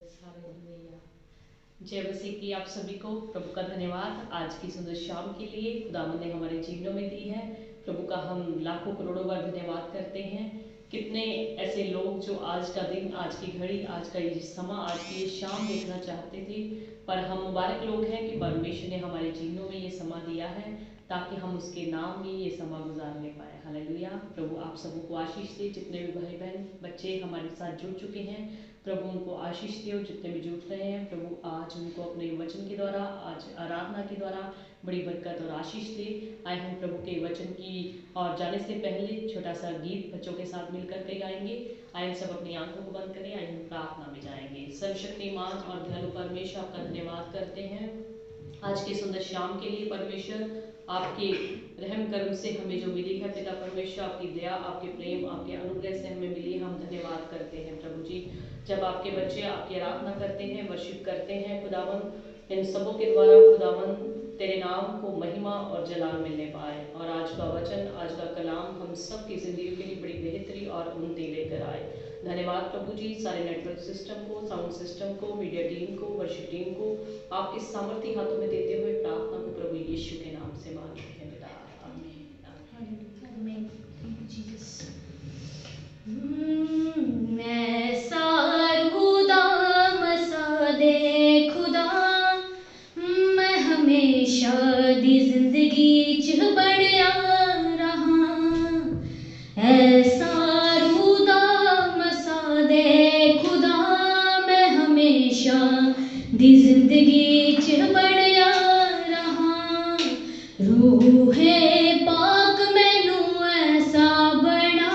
Hallelujah. जय मसीह की आप सभी को प्रभु का धन्यवाद आज की सुंदर शाम के लिए खुदावंद ने हमारे जीवनों में दी है। प्रभु का हम लाखों करोड़ों बार धन्यवाद करते हैं। कितने ऐसे लोग जो आज का दिन, आज की घड़ी, आज का ये समा, आज की ये शाम देखना चाहते थे, पर हम मुबारक लोग हैं कि परमेश्वर ने हमारे जीवनों में ये समा दिया है ताकि हम उसके नाम में ये समा गुजारने पाए। हालेलुया। प्रभु आप सबको आशीष दे। जितने भी भाई बहन बच्चे हमारे साथ जुड़ चुके हैं, प्रभु उनको आशीष दे। जितने भी जुट रहे हैं, प्रभु आज उनको अपने वचन के द्वारा, आज आराधना के द्वारा बड़ी बरकत और आशीष दे। आए हम प्रभु के वचन की और जाने से पहले छोटा सा गीत बच्चों के साथ मिलकर के गाएंगे। आए हम सब अपनी आंखों को बंद करें, आए हम प्रार्थना में जाएंगे। सर्वशक्तिमान और दयालु परमेश्वर आपका धन्यवाद करते हैं आज के सुंदर शाम के लिए। परमेश्वर आपके रहम कर्म से हमें जो मिली है पिता परमेश्वर, आपकी दया, आपके प्रेम, आपके अनुग्रह से हमें मिली, हम धन्यवाद करते हैं प्रभु जी। जब आपके बच्चे आपकी आराधना करते हैं, वर्शिप करते हैं खुदावन, इन सबों के द्वारा खुदावन तेरे नाम को महिमा और जलाल मिलने पाए। और आज का वचन, आज का कलाम हम सब की जिंदगी के लिए बड़ी बेहतरी और उन्नति लेकर आए। धन्यवाद प्रभु जी। सारे नेटवर्क सिस्टम को, साउंड सिस्टम को, मीडिया टीम को, वर्शिप टीम को आपके सामर्थ्य हाथों में देते हुए प्रार्थना को प्रभु यीशु के नाम से मांगते हैं पिता, आमीन। मैं सारूदाम सा दे खुदा, मैं हमेशा दी जिंदगी च बढ़िया रहा। ऐसा रूदाम सा दे खुदा, मैं हमेशा दी जिंदगी च बढ़िया रहा। रूहे पाक मैनू ऐसा बना,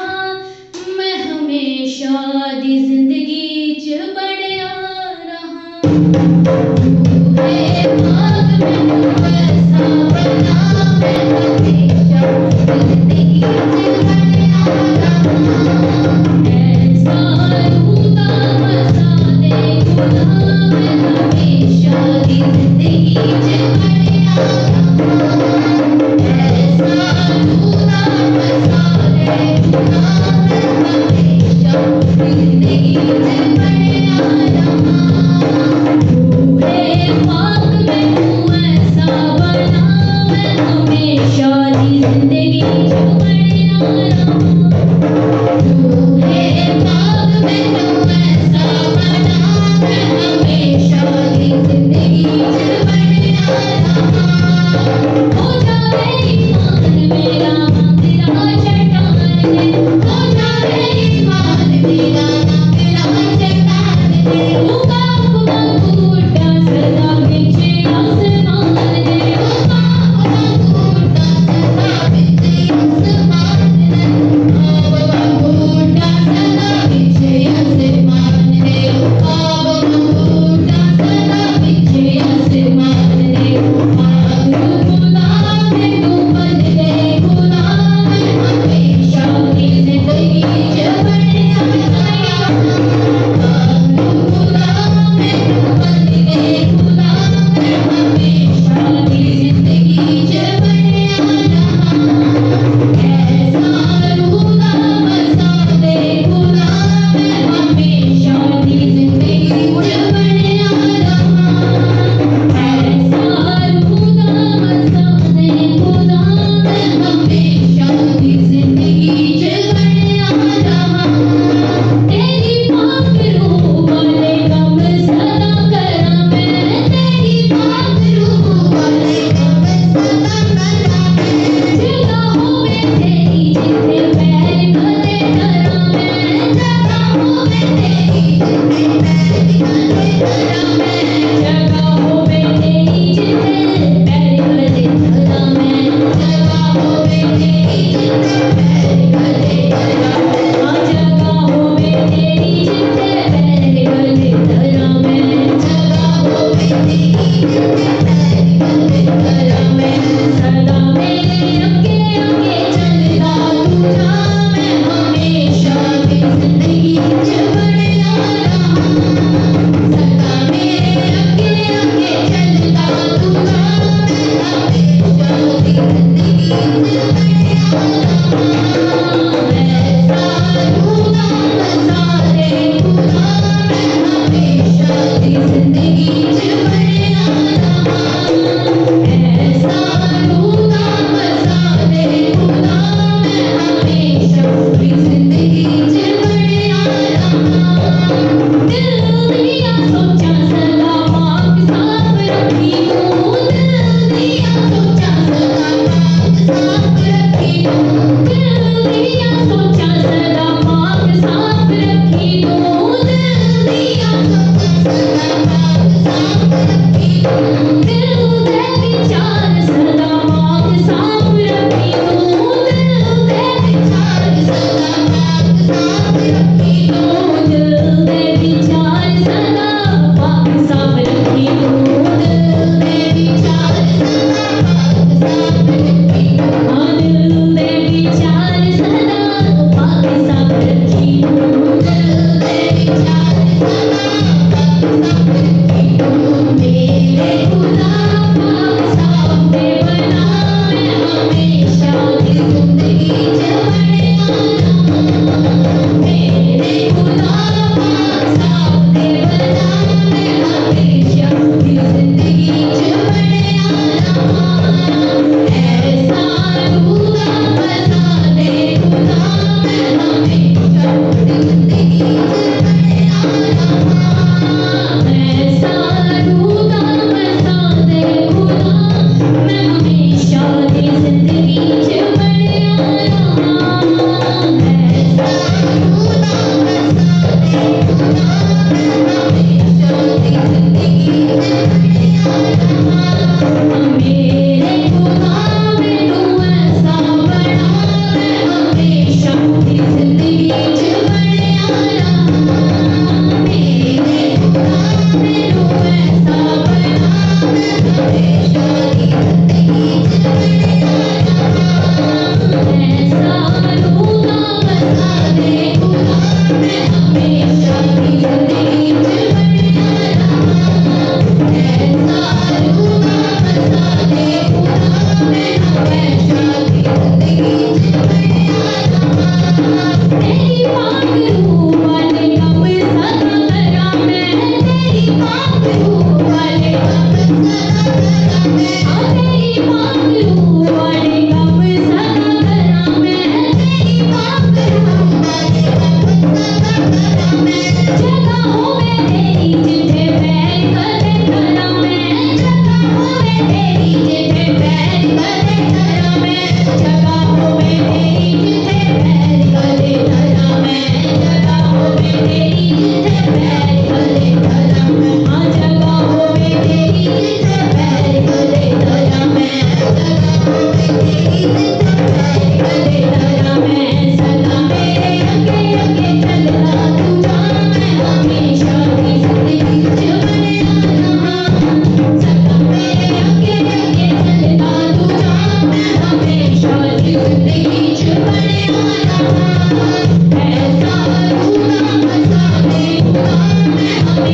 मैं हमेशा दी जिंदगी च बढ़िया रहा। रूहे पाक मैनू ऐसा बना, मैं हमेशा दी जिंदगी च बढ़िया रहा। ऐसा रूदाम सा दे खुदा, मैं हमेशा दी जिंदगी च बढ़िया रहा। ऐसा रूदाम सा दे खुदा, मैं हमेशा दी जिंदगी च बढ़िया रहा। रूहे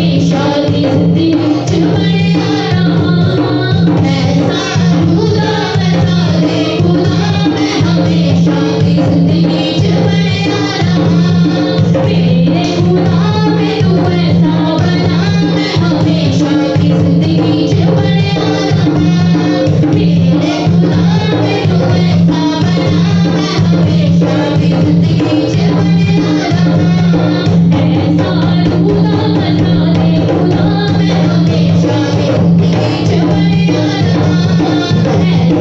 हमेशा की जिंदगी च बनिया रहां। ऐसा खुदा बता दे खुदा, मैं हमेशा की जिंदगी च बनिया रहां। मेरे खुदा मैनू ऐसा बना, मैं हमेशा की जिंदगी च बनिया रहां। मेरे खुदा मैनू ऐसा बना, मैं हमेशा की जिंदगी च बनिया रहां। ऐसा खुदा बता दे खुदा, मैं हमेशा की जिंदगी च बनिया रहां। ऐसा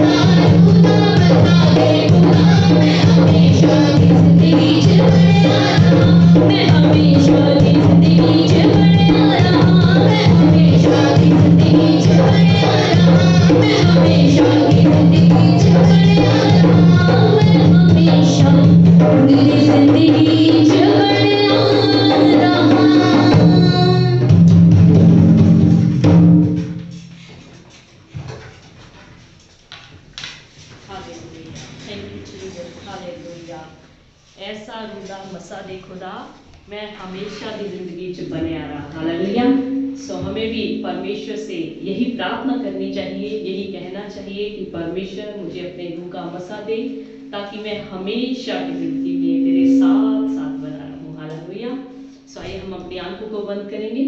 खुदा बता दे खुदा, मैं हमेशा की जिंदगी च बनिया रहां। मैं हमेशा की जिंदगी च बनिया रहां। मैं हमेशा की जिंदगी च बनिया रहां। मैं हमेशा की जिंदगी च बनिया रहां। मैं हमेशा मेरी जिंदगी च बनिया रहां। Hallelujah, thank you Jesus, hallelujah. ऐसा रूदा मसा दे खुदा, मैं हमेशा की जिंदगी च बनिया रहा। हालेलुया। सो हमें भी परमेश्वर से यही प्रार्थना करनी चाहिए, यही कहना चाहिए कि परमेश्वर मुझे अपने रूह का मसा दे, ताकि मैं हमेशा की जिंदगी में तेरे साथ साथ बना रहूं। हालेलुया। सो आइए हम अपनी आंखों को बंद करेंगे,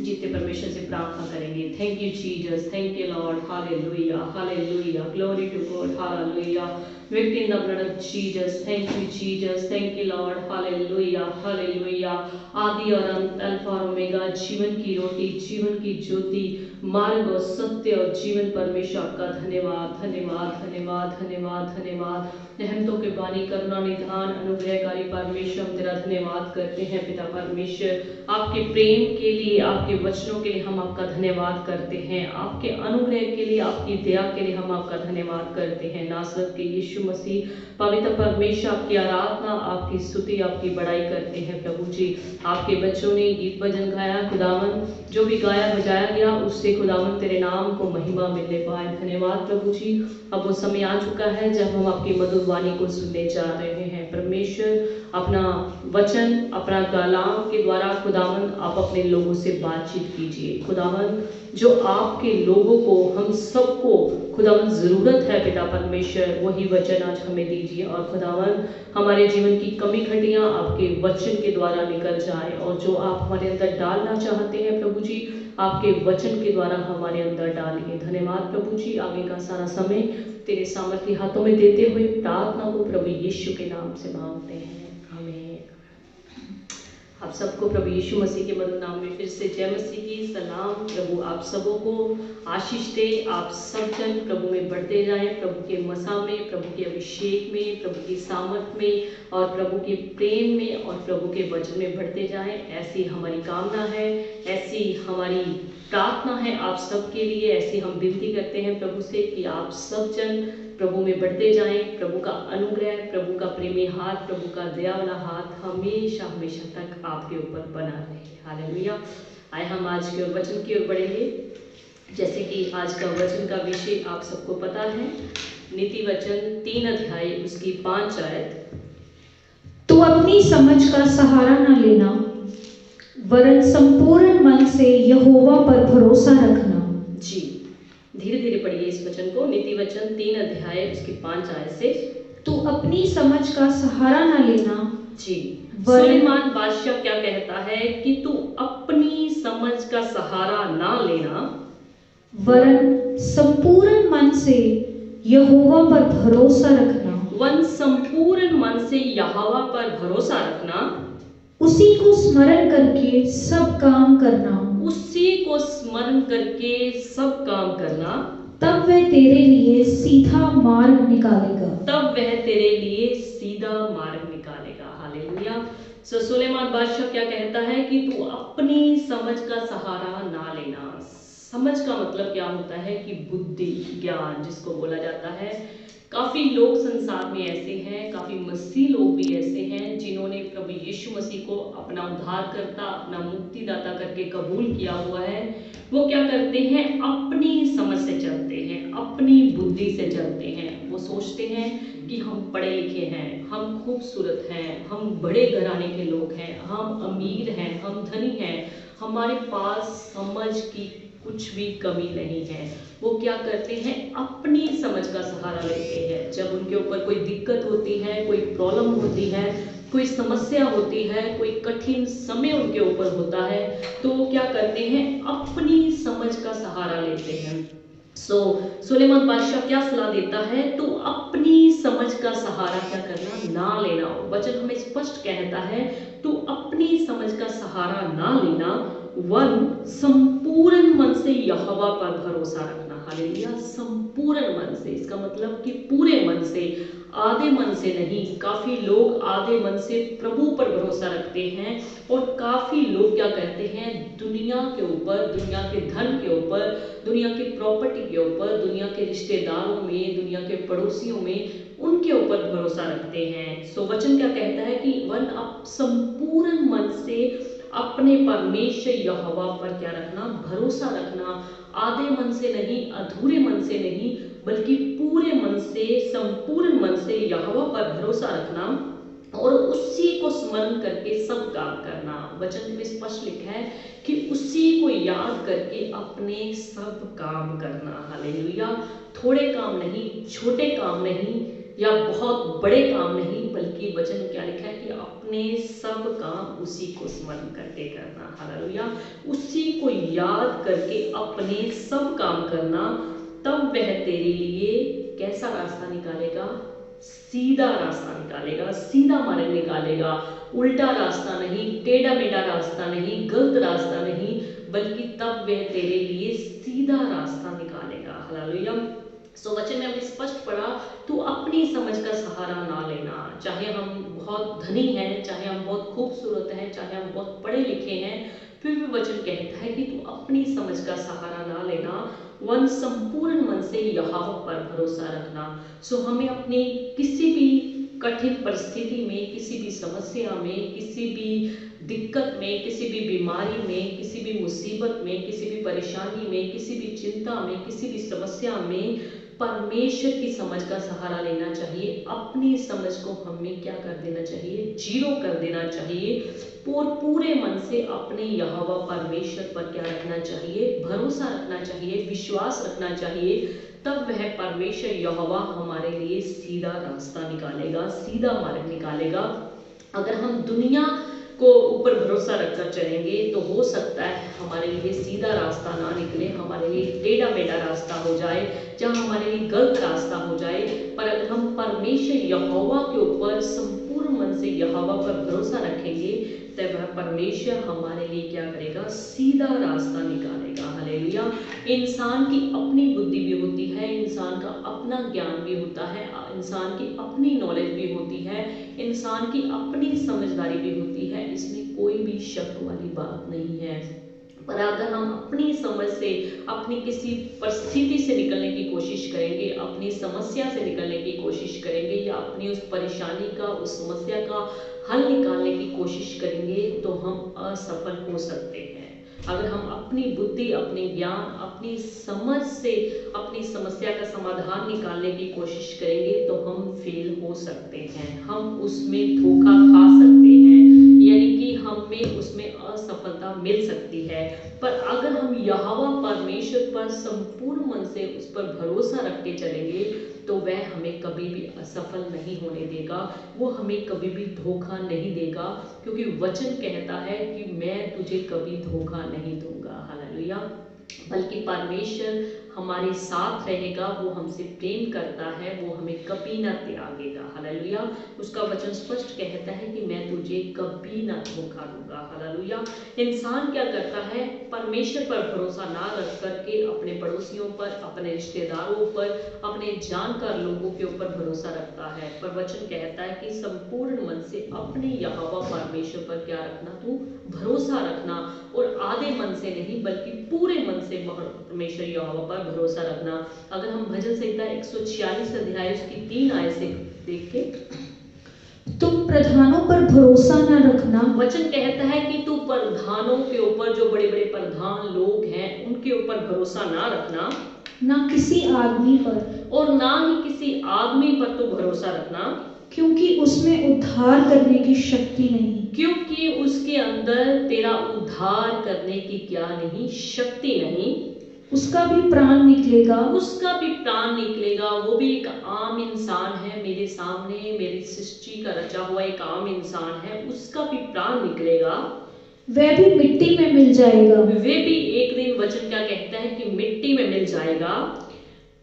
जितने परमेश्वर से प्रार्थना करेंगे। Thank you Jesus, thank you lord, hallelujah, hallelujah, glory to God, hallelujah. Victory in the blood of Jesus. Thank you Jesus, thank you Lord, hallelujah, hallelujah. आदि और अंत, अल्फा और ओमेगा, जीवन की रोटी, जीवन की ज्योति, मार्ग और सत्य और जीवन परमेश्वर, आपका धन्यवाद, धन्यवाद, धन्यवाद, धन्यवाद, धन्यवाद। रहमतों के बानी, करुणा निधान, अनुग्रहकारी परमेश्वर, हम तेरा धन्यवाद करते हैं पिता परमेश्वर। आपके प्रेम के लिए, आपके वचनों के लिए हम आपका धन्यवाद करते हैं। आपके अनुग्रह के लिए, आपकी दया के लिए हम आपका धन्यवाद करते हैं। नासरत के यीशु मसीह पवित्र परमेश्वर, आपकी आराधना, आपकी स्तुति, आपकी बड़ाई करते हैं प्रभु जी। आपके बच्चों ने गीत भजन गाया खुदावन, जो भी गाया बजाया गया उससे खुदावन तेरे नाम को महिमा मिलने पाए। धन्यवाद प्रभु जी। अब वो समय आ चुका है जब हम आपकी मधुर वाणी को सुनने जा रहे हैं। परमेश्वर अपना वचन, अपना कलाम के द्वारा खुदावन आप अपने लोगों से बातचीत कीजिए। खुदावन जो आपके लोगों को, हम सबको खुदावन ज़रूरत है पिता परमेश्वर, वही वचन आज हमें दीजिए। और खुदावन हमारे जीवन की कमी खटियाँ आपके वचन के द्वारा निकल जाए, और जो आप हमारे अंदर डालना चाहते हैं प्रभु जी, आपके वचन के द्वारा हमारे अंदर डालिए। धन्यवाद प्रभु जी। आगे का सारा समय तेरे सामर्थ्य हाथों में देते हुए प्रार्थना को प्रभु यीशु के नाम से मांगते हैं, आमीन। आप सबको प्रभु यीशु मसीह के मधुर नाम में फिर से जय मसीह की सलाम। प्रभु आप सबों को आशीष दे। आप सब जन प्रभु में बढ़ते जाएं, प्रभु के मसा में, प्रभु के अभिषेक में, प्रभु की सामर्थ में, और प्रभु के प्रेम में, और प्रभु के वचन में बढ़ते जाएं। ऐसी हमारी कामना है, ऐसी हमारी प्रार्थना है आप सबके लिए। ऐसी हम विनती करते हैं प्रभु से कि आप सब जन प्रभु में बढ़ते जाएं। प्रभु का अनुग्रह, प्रभु का प्रेमी हाथ, प्रभु का दया वाला हाथ हमेशा हमेशा तक आपके ऊपर बना रहे। हालेलुया। आए हम आज की ओर वचन की ओर बढ़ेंगे। जैसे कि आज का वचन का विषय आप सबको पता है, नीति वचन 3 अध्याय उसकी 5 आयत। तू अपनी समझ का सहारा न लेना, वरन संपूर्ण मन से यहोवा पर भरोसा रखना। जी, धीरे धीरे पढ़िए इस वचन को। नीति वचन 3 अध्याय उसकी 5 आयत से। तू अपनी समझ का सहारा न लेना। जी, सुलेमान बादशाह क्या कहता है कि तू अपनी समझ का सहारा ना लेना, वरन संपूर्ण मन से यहोवा पर भरोसा रखना। वन संपूर्ण मन से यहोवा पर भरोसा रखना, उसी को स्मरण करके सब काम करना। उसी को स्मरण करके सब काम करना, तब वह तेरे लिए सीधा मार्ग निकालेगा। तब वह तेरे लिए सीधा मार्ग निकालेगा। हालेलुया। सो सुलेमान बादशाह क्या कहता है कि तू अपनी समझ का सहारा ना लेना। समझ का मतलब क्या होता है कि बुद्धि, ज्ञान जिसको बोला जाता है। काफ़ी लोग संसार में ऐसे हैं, काफ़ी मसीह लोग भी ऐसे हैं जिन्होंने प्रभु यीशु मसीह को अपना उद्धारकर्ता, अपना मुक्तिदाता करके कबूल किया हुआ है। वो क्या करते हैं? अपनी समझ से चलते हैं, अपनी बुद्धि से चलते हैं। वो सोचते हैं कि हम पढ़े लिखे हैं, हम खूबसूरत हैं, हम बड़े घराने के लोग हैं, हम अमीर हैं, हम धनी हैं, हमारे पास समझ की कुछ भी कमी नहीं है। वो क्या करते हैं, अपनी समझ का सहारा लेते हैं। जब उनके ऊपर कोई दिक्कत होती है, कोई प्रॉब्लम होती है, कोई समस्या होती है, कोई कठिन समय उनके ऊपर होता है, तो वो क्या करते हैं, अपनी समझ का सहारा लेते हैं। सुलेमान बादशाह क्या सलाह देता है, तो अपनी समझ का सहारा क्या करना, ना लेना। वचन हमें स्पष्ट कहता है, तो अपनी समझ का सहारा ना लेना, वन संपूर्ण मन से यहोवा पर भरोसा रखना। हालेलुया, संपूर्ण मन से, इसका मतलब कि पूरे मन से, आधे मन से नहीं। काफी लोग आधे मन से प्रभु पर भरोसा रखते हैं, और काफी लोग क्या करते हैं, दुनिया के ऊपर, दुनिया के धन के ऊपर, दुनिया की प्रॉपर्टी के ऊपर, दुनिया के रिश्तेदारों में, दुनिया के पड़ोसियों में, उनके ऊपर भरोसा रखते हैं। सो वचन क्या कहता है कि वन आप संपूर्ण मन से अपने परमेश्वर यहोवा पर क्या रखना, भरोसा रखना। आधे मन से नहीं, अधूरे मन से नहीं, बल्कि पूरे मन से, संपूर्ण मन से यहोवा पर भरोसा रखना, और उसी को स्मरण करके सब काम करना। वचन में स्पष्ट लिखा है कि उसी को याद करके अपने सब काम करना। हालेलुया, थोड़े काम नहीं, छोटे काम नहीं, या बहुत बड़े काम नहीं, बल्कि वचन में क्या लिखा है कि अपने सब काम उसी को स्मरण करके करना। हालेलुया, उसी को याद करके अपने सब काम करना, तब वह तेरे लिए कैसा रास्ता निकालेगा, सीधा रास्ता निकालेगा, सीधा मार्ग निकालेगा। उल्टा रास्ता नहीं, टेढ़ा मेढ़ा रास्ता नहीं, गलत रास्ता नहीं, बल्कि तब वह तेरे लिए सीधा रास्ता निकालेगा। हालेलुया। वचन में हमने स्पष्ट पढ़ा, तो अपनी समझ का सहारा ना लेना। चाहे हम बहुत धनी हैं, चाहे हम बहुत खूबसूरत हैं, चाहे हम बहुत पढ़े लिखे हैं, फिर भी वचन कहता है कि तू अपनी समझ का सहारा ना लेना, वन संपूर्ण मन से यहोवा पर भरोसा रखना। हमें अपनी किसी भी कठिन परिस्थिति में, किसी भी समस्या में, किसी भी दिक्कत में, किसी भी बीमारी में, किसी भी मुसीबत में, किसी भी परेशानी में, किसी भी चिंता में, किसी भी समस्या में परमेश्वर की समझ का सहारा लेना चाहिए। अपनी समझ को हमें क्या कर देना चाहिए, जीरो कर देना चाहिए। पूरे मन से अपने यहोवा परमेश्वर पर क्या रखना चाहिए, भरोसा रखना चाहिए, विश्वास रखना चाहिए। तब वह परमेश्वर यहोवा हमारे लिए सीधा रास्ता निकालेगा, सीधा मार्ग निकालेगा। अगर हम दुनिया को ऊपर भरोसा रखकर चलेंगे, तो हो सकता है हमारे लिए सीधा रास्ता ना निकले, हमारे लिए टेढ़ा मेढ़ा रास्ता हो जाए, जहाँ हमारे लिए गलत रास्ता हो जाए। पर अगर हम परमेश्वर यहोवा के ऊपर संपूर्ण मन से यहोवा पर भरोसा रखेंगे, तब वह परमेश्वर हमारे लिए क्या करेगा, सीधा रास्ता निकालेगा। हालेलुया। इंसान की अपनी बुद्धि भी होती है, इंसान का अपना ज्ञान भी होता है, इंसान की अपनी नॉलेज भी होती है, इंसान की अपनी समझदारी भी होती है। इसमें कोई भी शक वाली बात नहीं है। पर अगर हम अपनी समझ से, अपनी किसी परिस्थिति से निकलने की कोशिश करेंगे, अपनी समस्या से निकलने की कोशिश करेंगे, या अपनी उस परेशानी का, उस समस्या का हल निकालने की कोशिश करेंगे, तो हम असफल हो सकते हैं। अगर हम अपनी बुद्धि, अपने ज्ञान, अपनी समझ से अपनी समस्या का समाधान निकालने की कोशिश करेंगे, तो हम फेल हो सकते हैं, हम उसमें धोखा खा सकते हैं, यानी कि हमें उसमें असफलता मिल सकती है। पर अगर हम यहोवा परमेश्वर पर संपूर्ण मन से उस पर भरोसा रख के चलेंगे, तो वह हमें कभी भी असफल नहीं होने देगा, वो हमें कभी भी धोखा नहीं देगा, क्योंकि वचन कहता है कि मैं तुझे कभी धोखा नहीं दूंगा। हालेलुया। बल्कि परमेश्वर हमारे साथ रहेगा, वो हमसे प्रेम करता है, वो हमें कभी ना त्यागेगा। हालेलुया। उसका वचन स्पष्ट कहता है कि मैं तुझे कभी ना धोखा दूंगा। हालेलुया। इंसान क्या करता है, परमेश्वर पर भरोसा ना रख करके अपने पड़ोसियों पर, अपने रिश्तेदारों पर, अपने जानकार लोगों के ऊपर भरोसा रखता है। पर वचन कहता है कि संपूर्ण मन से अपने यहोवा परमेश्वर पर क्या रखना, तू भरोसा रखना, और आधे मन से नहीं, बल्कि पूरे मन से परमेश्वर यहोवा पर भरोसा रखना। अगर हम भजन संहिता 146 अध्याय उसकी 3 आयत से देखें, तुम प्रधानों पर भरोसा न रखना। वचन कहता है कि तू प्रधानों के ऊपर, जो बड़े बड़े प्रधान लोग हैं, उनके ऊपर भरोसा ना रखना, ना किसी आदमी पर, और ना ही किसी आदमी पर तू भरोसा रखना, क्योंकि उसमें उद्धार करने की शक्ति नहीं। क्योंकि उसके अंदर तेरा उद्धार करने की क्या नहीं, शक्ति नहीं, उसका भी प्राण निकलेगा। उसका भी प्राण निकलेगा। वो भी एक आम इंसान है, मेरे सामने मेरी सृष्टि का रचा हुआ एक आम इंसान है, उसका भी प्राण निकलेगा। वह भी मिट्टी में मिल जाएगा। वे भी एक दिन, वचन क्या कहता है कि मिट्टी में मिल जाएगा।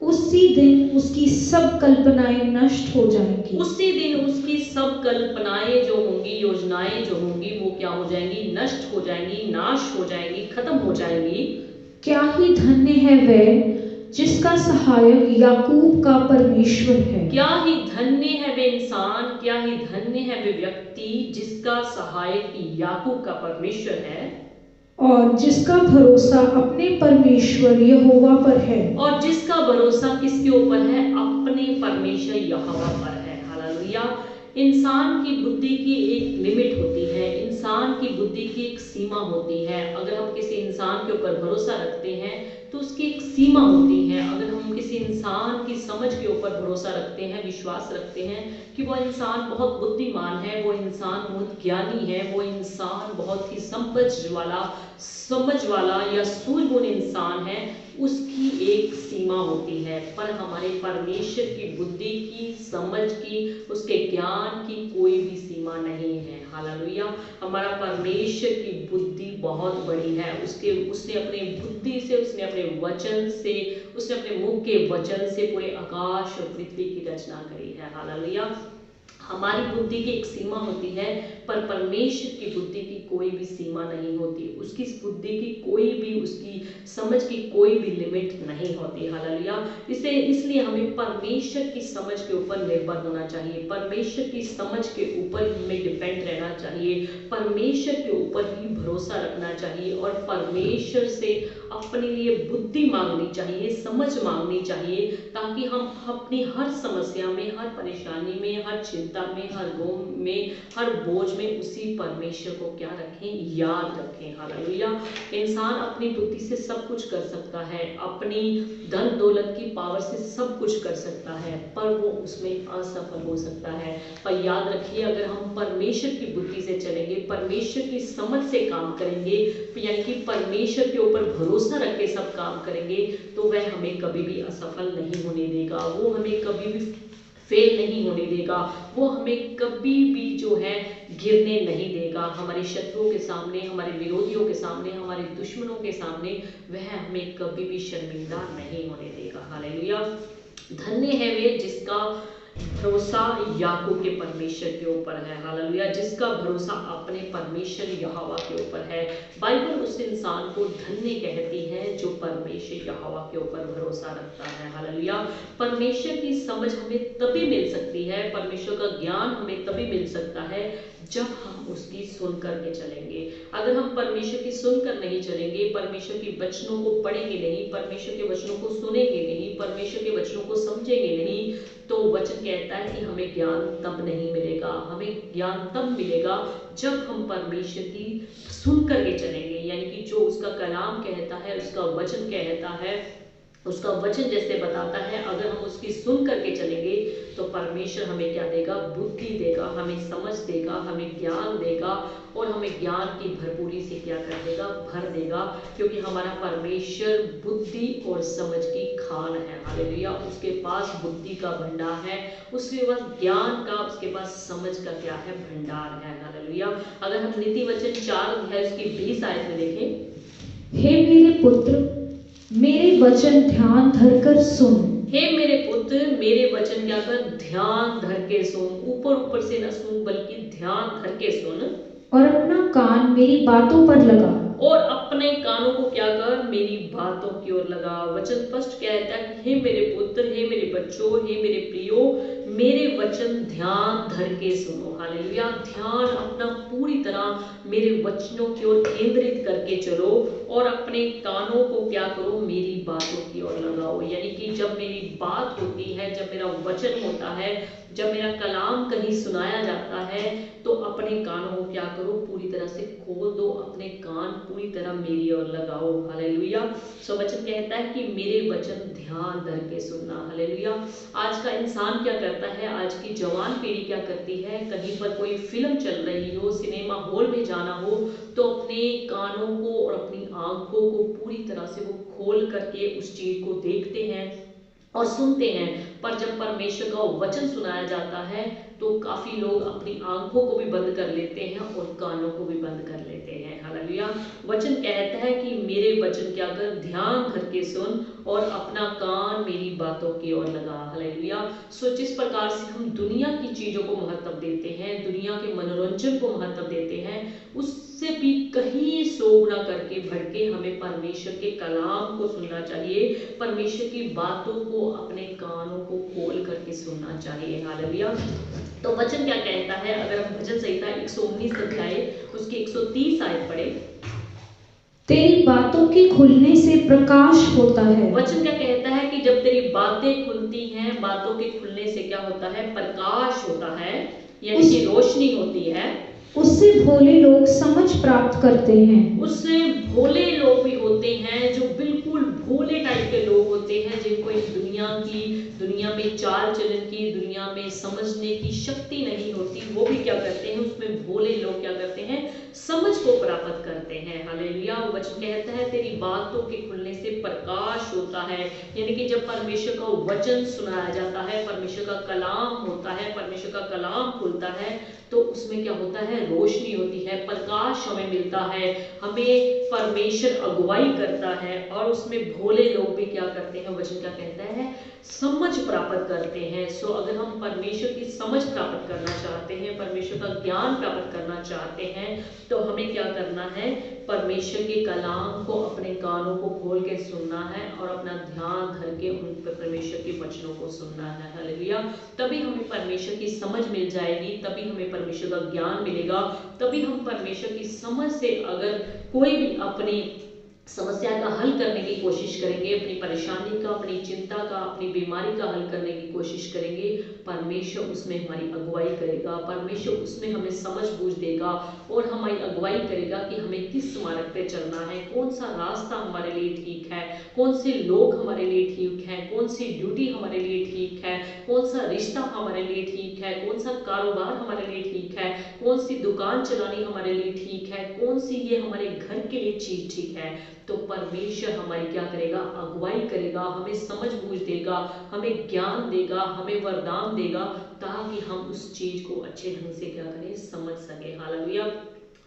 उसी दिन उसकी सब कल्पनाएं नष्ट हो जाएंगी। उसी दिन उसकी सब कल्पनाएं जो होंगी, योजनाएं जो होंगी, वो क्या हो जाएंगी, नष्ट हो जाएंगी, नाश हो जाएंगी, खत्म हो जाएंगी। क्या ही धन्य है वह जिसका सहायक याकूब का परमेश्वर है। क्या ही धन्य है वे इंसान, क्या ही धन्य है वे व्यक्ति जिसका सहायक याकूब का परमेश्वर है, और जिसका भरोसा अपने परमेश्वर यहोवा पर है। और जिसका भरोसा किसके ऊपर है, अपने परमेश्वर यहोवा पर है। हालेलुया। इंसान की बुद्धि की एक लिमिट होती है, इंसान की बुद्धि की एक सीमा होती है। अगर हम किसी इंसान के ऊपर भरोसा रखते हैं तो उसकी एक सीमा होती है। अगर हम किसी इंसान की समझ के ऊपर भरोसा रखते हैं, विश्वास रखते हैं कि वो इंसान बहुत बुद्धिमान है, वो इंसान बहुत ज्ञानी है, वो इंसान बहुत ही समझ वाला या सूझबूझ इंसान है, उसकी एक सीमा होती है। पर हमारे परमेश्वर की बुद्धि की, समझ की, उसके ज्ञान की कोई भी सीमा नहीं है। हालेलुया। हमारा परमेश्वर की बुद्धि बहुत बड़ी है। उसने अपनी बुद्धि से, उसने अपने वचन से, उसने अपने मुख के वचन से पूरे आकाश और पृथ्वी की रचना करी है। हालेलुया। हमारी बुद्धि की एक सीमा होती है, पर परमेश्वर की बुद्धि की कोई भी सीमा नहीं होती। उसकी बुद्धि की कोई भी, उसकी समझ की कोई भी लिमिट नहीं होती। हालेलुया। इसलिए हमें परमेश्वर की समझ के ऊपर निर्भर होना चाहिए, परमेश्वर की समझ के ऊपर हमें डिपेंड रहना चाहिए, परमेश्वर के ऊपर ही भरोसा रखना चाहिए और परमेश्वर से अपने लिए बुद्धि मांगनी चाहिए, समझ मांगनी चाहिए, ताकि हम अपनी हर समस्या में, हर परेशानी में, हर चिंता में, हर गम में, हर बोझ में उसी परमेश्वर को क्या रखें, याद रखें। हालेलुया। इंसान अपनी बुद्धि से सब कुछ कर सकता है, अपनी धन दौलत की पावर से सब कुछ कर सकता है, पर वो उसमें असफल हो सकता है। पर याद रखिए, अगर हम परमेश्वर की बुद्धि से चलेंगे, परमेश्वर की समझ से काम करेंगे, यानी कि परमेश्वर के ऊपर भरोसा रख के सब काम करेंगे, तो वह हमें कभी भी असफल नहीं होने देगा, वो हमें कभी भी फेल नहीं होने देगा, वो हमें कभी भी जो है गिरने नहीं देगा। हमारे शत्रुओं के सामने, हमारे विरोधियों के सामने, हमारे दुश्मनों के सामने वह हमें कभी भी शर्मिंदा नहीं होने देगा। हालेलुया। धन्य है वे जिसका भरोसा याकूब के परमेश्वर के ऊपर है। हालेलुया। जिसका भरोसा अपने परमेश्वर यहोवा के ऊपर है। बाइबल उस इंसान को धन्य कहती है जो परमेश्वर यहोवा के ऊपर भरोसा रखता है। हालेलुया। परमेश्वर की समझ हमें तभी मिल सकती है, परमेश्वर का ज्ञान हमें तभी मिल सकता है जब हम उसकी सुन करके चलेंगे। अगर हम परमेश्वर की सुनकर नहीं चलेंगे, परमेश्वर के वचनों को पढ़ेंगे नहीं, परमेश्वर के वचनों को सुनेंगे नहीं, परमेश्वर के वचनों को समझेंगे नहीं, तो वचन कहता है कि हमें ज्ञान तब नहीं मिलेगा। हमें ज्ञान तब मिलेगा जब हम परमेश्वर की सुन करके चलेंगे, यानी कि जो उसका कलाम कहता है, उसका वचन कहता है, उसका वचन जैसे बताता है, अगर हम उसकी सुन करके चलेंगे तो परमेश्वर हमें क्या देगा, बुद्धि देगा, हमें समझ देगा, हमें ज्ञान देगा, और हमें ज्ञान की भरपूरी से क्या कर देगा, भर देगा, क्योंकि हमारा परमेश्वर बुद्धि और समझ की खान है। हालेलुया। उसके पास बुद्धि का भंडार है, उसके पास ज्ञान का, उसके पास समझ का क्या है, भंडार है। हालेलुया। अगर हम नीति वचन 4 है उसकी 20 आयत में देखें, हे मेरे पुत्र मेरे वचन ध्यान धरकर सुन। हे मेरे पुत्र मेरे वचन क्या कर, ध्यान धर के सुन। ऊपर ऊपर से न सुन, बल्कि ध्यान धर के सुन, और अपना कान मेरी बातों पर लगा। और अपने कानों को क्या कर, मेरी बातों की ओर लगा। वचन स्पष्ट कहता है कि हे मेरे पुत्र, हे मेरे बच्चों, हे मेरे प्रियो, मेरे वचन ध्यान धर के सुनो। हालेलुया। ध्यान अपना पूरी तरह मेरे वचनों की ओर केंद्रित करके चलो, और अपने कानों को क्या करो, मेरी बातों की ओर लगाओ। यानी कि जब मेरी बात होती है, जब मेरा वचन होता है, जब मेरा कलाम कहीं सुनाया जाता है तो अपने कानों को क्या करो, पूरी तरह से खोल दो, अपने कान पूरी तरह मेरी ओर लगाओ। हालेलुया। सो वचन कहता है कि मेरे वचन ध्यान धर के सुनना। हालेलुया। आज का इंसान क्या करता है, आज की जवान पीढ़ी क्या करती है, कहीं पर कोई फिल्म चल रही हो, सिनेमा हॉल में जाना हो तो अपने कानों को और अपनी आंखों को पूरी तरह से वो खोल करके उस चीज को देखते हैं और सुनते हैं। पर जब परमेश्वर का वचन सुनाया जाता है तो काफी लोग अपनी आंखों को भी बंद कर लेते हैं और कानों को भी बंद कर लेते हैं। हालेलुया। वचन कहता है कि मेरे वचन क्या कर, ध्यान धर के सुन और अपना कान मेरी बातों की ओर लगा। हालेलुया। सो जिस प्रकार से हम दुनिया की चीजों को महत्व देते हैं, दुनिया के मनोरंजन को महत्व देते हैं, उससे भी कहीं सो ना करके भटके हमें परमेश्वर के कलाम को सुनना चाहिए, परमेश्वर की बातों को अपने कानों को खोल करके सुनना चाहिए। हालेलुया। तो वचन क्या कहता है, अगर हम भजन संहिता 119 अध्याय उसकी 130 आयत पढ़े, तेरी बातों के खुलने से प्रकाश होता है। वचन क्या कहता है कि जब तेरी बातें खुलती हैं, बातों के खुलने से क्या होता है, प्रकाश होता है, यानी कि रोशनी होती है। उससे भोले लोग समझ प्राप्त करते हैं। उससे भोले लोग भी होते हैं, जो बिल्कुल भोले टाइप के लोग होते हैं, जिनको इस दुनिया में चाल चलन की, दुनिया में समझने की शक्ति नहीं होती, वो भी क्या करते हैं, उसमें भोले लोग क्या करते हैं, समझ को प्राप्त करते हैं। हालेलुया। वचन कहता है तेरी बातों के खुलने से प्रकाश होता है, यानी कि जब परमेश्वर का वचन सुनाया जाता है, परमेश्वर का कलाम होता है, परमेश्वर का कलाम खुलता है तो उसमें क्या होता है, रोशनी होती है, प्रकाश हमें मिलता है, हमें परमेश्वर अगुवाई करता है और उसमें भोले लोग भी क्या करते हैं, वचन क्या कहता है, समझ प्राप्त करते हैं। सो अगर हम परमेश्वर की समझ प्राप्त करना चाहते हैं, परमेश्वर का ज्ञान प्राप्त करना चाहते हैं तो हमें क्या करना है, परमेश्वर के कलाम को अपने कानों को खोल के सुनना है और अपना ध्यान धर के उन पर परमेश्वर के वचनों को सुनना है। हालेलुया। तभी हमें परमेश्वर की समझ मिल जाएगी, तभी हमें परमेश्वर का ज्ञान मिलेगा, तभी हम परमेश्वर की समझ से अगर कोई भी अपनी समस्या का हल करने की कोशिश करेंगे, अपनी परेशानी का, अपनी चिंता का, अपनी बीमारी का हल करने की कोशिश करेंगे, परमेश्वर उसमें हमारी अगुवाई करेगा, परमेश्वर उसमें हमें समझ बूझ देगा और हमारी अगुवाई करेगा कि हमें किस मार्ग पे चलना है, कौन सा रास्ता हमारे लिए ठीक है, कौन से लोग हमारे लिए ठीक है, कौन सी ड्यूटी हमारे लिए ठीक है, कौन सा रिश्ता हमारे लिए ठीक है, कौन सा कारोबार हमारे लिए ठीक है, कौन सी दुकान चलानी हमारे लिए ठीक है, कौन सी ये हमारे घर के लिए चीज ठीक है। तो परमेश्वर हमारी क्या करेगा, अगुवाई करेगा, हमें समझ बूझ देगा, हमें ज्ञान देगा, हमें वरदान देगा, ताकि हम उस चीज को अच्छे ढंग से क्या करें, समझ सके। हालेलुया।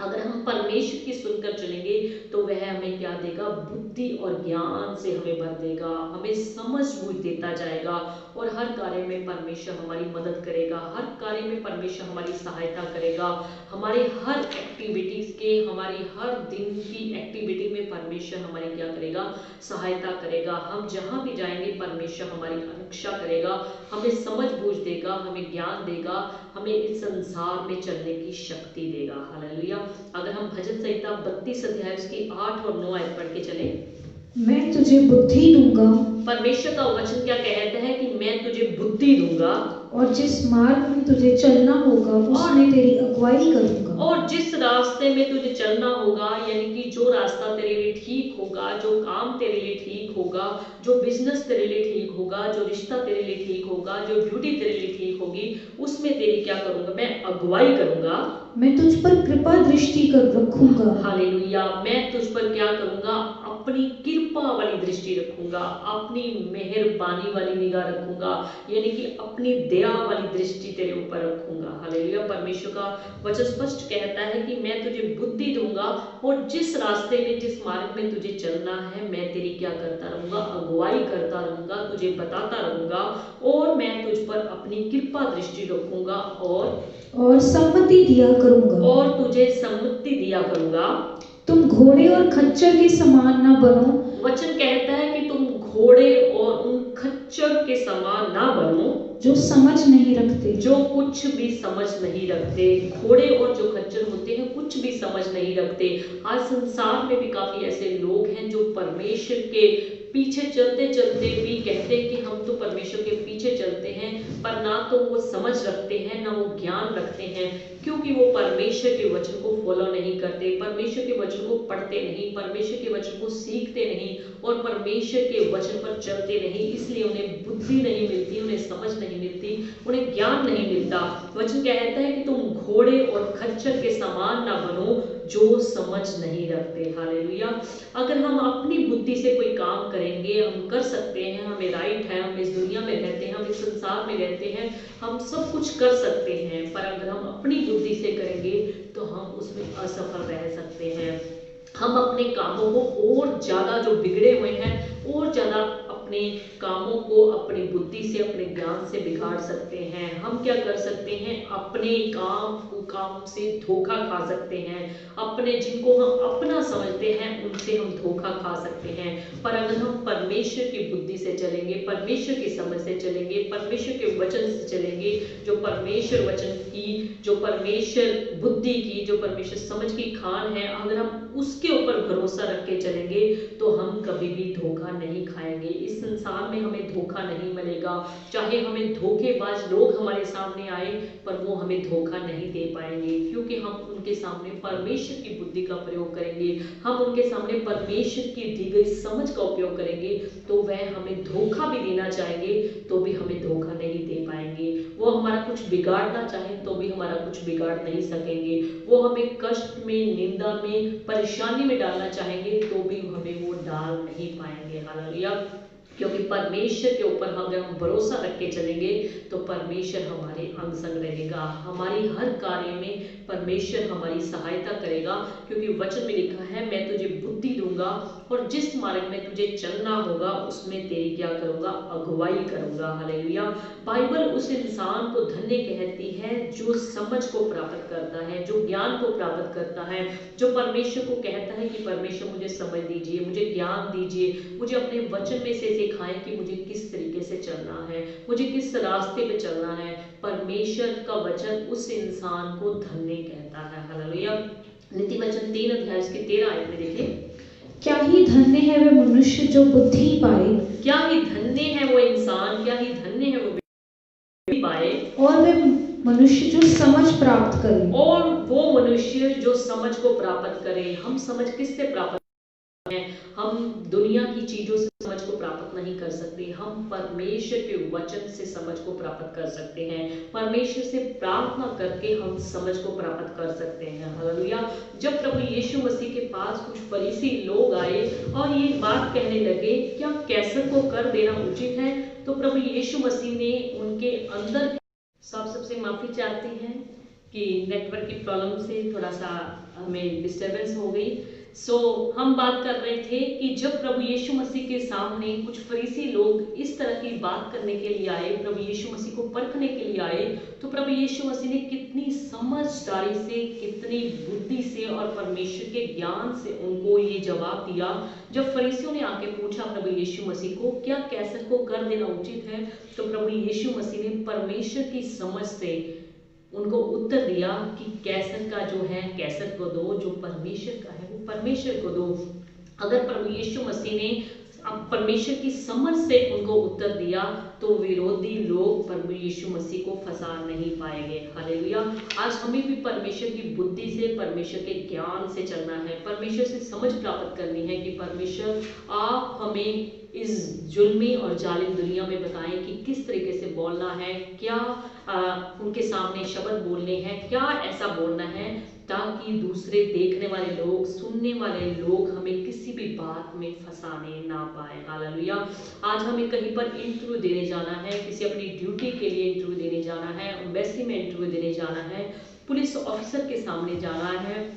अगर हम परमेश्वर की सुनकर चलेंगे तो वह हमें क्या देगा, बुद्धि और ज्ञान से हमें भर देगा, हमें समझ बूझ देता जाएगा और हर कार्य में परमेश्वर हमारी मदद करेगा, हर कार्य में परमेश्वर हमारी सहायता करेगा, हमारे हर एक्टिविटीज के, हमारी हर दिन की एक्टिविटी में परमेश्वर हमारी क्या करेगा, सहायता करेगा। हम जहां भी जाएंगे परमेश्वर हमारी रक्षा करेगा, हमें समझ बूझ देगा, हमें ज्ञान देगा, हमें इस संसार में चलने की शक्ति देगा। हालेलुया। अगर हम भजन संहिता 32 अध्याय उसकी 8 और 9 आयत पढ़ के चले, मैं तुझे बुद्धि दूंगा, परमेश्वर का वचन क्या कहता है कि मैं तुझे बुद्धि दूंगा और जिस मार्ग में तुझे चलना होगा उसमें तेरी अगुवाई करूंगा। और जिस रास्ते में तुझे चलना होगा, यानी कि जो रास्ता तेरे लिए ठीक होगा, जो काम तेरे लिए ठीक होगा, जो बिजनेस तेरे लिए ठीक होगा, जो रिश्ता तेरे लिए ठीक होगा, जो ड्यूटी तेरे लिए ठीक होगी, उसमें तेरी क्या करूंगा, मैं अगुवाई करूंगा, मैं तुझ पर कृपा दृष्टि कर रखूंगा। हालेलुया। मैं तुझ पर क्या करूंगा, अपनी कृपा वाली दृष्टि रखूंगा, अपनी मेहरबानी वाली निगाह रखूंगा, यानी कि अपनी दया वाली दृष्टि तेरे ऊपर रखूंगा। हालेलुया। परमेश्वर का वचन स्पष्ट कहता है कि मैं तुझे बुद्धि दूंगा और जिस रास्ते में, जिस मार्ग में तुझे चलना है, मैं तेरी क्या करता रहूंगा, अगुवाई करता रहूंगा, तुझे बताता रहूंगा और मैं तुझ पर अपनी कृपा दृष्टि रखूंगा और सम्मति दिया करूंगा, और तुझे सम्मति दिया करूंगा। तुम घोड़े और खच्चर के समान न बनो। वचन कहता है कि तुम घोड़े और उन खच्चर के समान ना बनो जो समझ नहीं रखते, जो कुछ भी समझ नहीं रखते। घोड़े और जो खच्चर होते हैं कुछ भी समझ नहीं रखते। आज संसार में भी काफी ऐसे लोग हैं जो परमेश्वर के पीछे चलते चलते भी कहते हैं कि हम तो परमेश्वर के पीछे चलते हैं, पर ना तो वो समझ रखते हैं ना वो ज्ञान रखते हैं, क्योंकि वो परमेश्वर के वचन को फॉलो नहीं करते, परमेश्वर के वचन को पढ़ते नहीं, परमेश्वर के वचन को सीखते नहीं और परमेश्वर के वचन पर चलते नहीं। इसलिए उन्हें बुद्धि नहीं मिलती, उन्हें समझ नहीं मिलती, उन्हें ज्ञान नहीं मिलता। वचन कहता है कि तुम घोड़े और खच्चर के समान ना बनो जो समझ नहीं रखते। हालेलुया। अगर हम अपनी बुद्धि से कोई काम करेंगे, हम कर सकते हैं, हमें राइट है, हम इस दुनिया में रहते हैं, हम इस संसार में रहते हैं, हम सब कुछ कर सकते हैं, पर अगर हम अपनी बुद्धि से करेंगे तो हम उसमें असफल रह सकते हैं। हम अपने कामों को और ज्यादा जो बिगड़े हुए हैं और ज्यादा अपने कामों को अपनी बुद्धि से अपने ज्ञान से बिगाड़ सकते हैं। हम क्या कर सकते हैं, अपने काम से धोखा खा सकते हैं, अपने जिनको हम अपना समझते हैं उनसे हम धोखा खा सकते हैं। पर अगर हम परमेश्वर की बुद्धि से चलेंगे, परमेश्वर की समझ से चलेंगे, परमेश्वर के वचन से चलेंगे, जो परमेश्वर वचन की, जो परमेश्वर बुद्धि की, जो परमेश्वर समझ की खान है, अगर हम उसके ऊपर भरोसा रख के चलेंगे तो हम कभी भी धोखा नहीं खाएंगे। इस संसार में हमें धोखा नहीं मिलेगा, चाहे हमें धोखेबाज लोग हमारे सामने आए पर वो हमें धोखा नहीं दे पाएंगे, क्योंकि हम उनके सामने परमेश्वर की बुद्धि का प्रयोग करेंगे, हम उनके सामने परमेश्वर की दी गई समझ का उपयोग करेंगे, तो वह हमें धोखा भी देना चाहेंगे तो भी हमें धोखा नहीं दे पाएंगे। वो हमारा कुछ बिगाड़ना चाहे तो भी हमारा कुछ बिगाड़ नहीं सकेंगे। वो हमें कष्ट में, निंदा में, परेशानी में डालना चाहेंगे तो भी हमें वो डाल नहीं पाएंगे। हालेलुया। क्योंकि परमेश्वर के ऊपर अगर हम भरोसा रख के चलेंगे तो परमेश्वर हमारे अंग संग रहेगा, हमारी हर कार्य में परमेश्वर हमारी सहायता करेगा, क्योंकि वचन में लिखा है मैं तुझे बुद्धि दूंगा और जिस मार्ग में तुझे चलना होगा उसमें तेरी क्या करूंगा, अगुवाई करूंगा। हालेलुया। बाइबल उस इंसान को धन्य कहती है जो समझ को प्राप्त करता है, जो ज्ञान को प्राप्त करता है, जो परमेश्वर को कहता है कि परमेश्वर मुझे समझ दीजिए, मुझे ज्ञान दीजिए, मुझे अपने वचन में से सिखाएं कि मुझे किस तरीके से चलना है, मुझे किस रास्ते पे चलना है। परमेश्वर का वचन उस इंसान को धन्य कहता है। हालेलुया। नीति वचन 3 अध्याय इसके 13 आयत में देखें, क्या ही धन्य है वह मनुष्य जो बुद्धि पाए, क्या ही धन्य है वो इंसान, क्या ही धन्य है वो बुद्धि पाए, और वह मनुष्य जो समझ प्राप्त करे, और वो मनुष्य जो समझ को प्राप्त करे। हम समझ किससे प्राप्त हैं? हम दुनिया की चीजों से समझ को प्राप्त नहीं कर सकते, हम परमेश्वर के वचन से समझ को प्राप्त कर सकते हैं। परमेश्वर से प्रार्थना करके हम समझ को प्राप्त कर सकते हैं। हालेलुया। जब प्रभु यीशु मसीह के पास कुछ फरीसी लोग आए और ये बात कहने लगे क्या कैसर को कर देना उचित है, तो प्रभु यीशु मसीह ने उनके अंदर, सबसे माफी चाहते हैं कि नेटवर्क की प्रॉब्लम से थोड़ा सा हमें डिस्टरबेंस हो गई। हम बात कर रहे थे कि जब प्रभु यीशु मसीह के सामने कुछ फरीसी लोग इस तरह की बात करने के लिए आए, प्रभु यीशु मसीह को परखने के लिए आए, तो प्रभु यीशु मसीह ने कितनी समझदारी से, कितनी बुद्धि से और परमेश्वर के ज्ञान से उनको ये जवाब दिया। जब फरीसियों ने आके पूछा प्रभु यीशु मसीह को क्या कैसर को कर देना उचित है, तो प्रभु यीशु मसीह ने परमेश्वर की समझ से उनको उत्तर दिया कि कैसर का जो है कैसर को दो, जो परमेश्वर का है वो परमेश्वर को दो। अगर प्रभु यीशु मसीह ने परमेश्वर की समझ से उनको उत्तर दिया तो विरोधी लोग प्रभु यीशु मसीह को फंसा नहीं पाएंगे। हालेलुया। आज हमें भी परमेश्वर की बुद्धि से, परमेश्वर के ज्ञान से चलना है, परमेश्वर से समझ प्राप्त करनी है कि परमेश्वर आप हमें इस जुल्मी और जालिम दुनिया में बताएं कि किस तरीके से बोलना है, क्या उनके सामने शब्द बोलने हैं, क्या ऐसा बोलना है ताकि दूसरे देखने वाले लोग, सुनने वाले लोग हमें किसी भी बात में फंसाने ना पाए। हालेलुया। आज हमें कहीं पर इंटरव्यू देने जाना है, किसी अपनी ड्यूटी के लिए इंटरव्यू देने जाना है, एम्बेसी में इंटरव्यू देने जाना है, पुलिस ऑफिसर के सामने जाना है,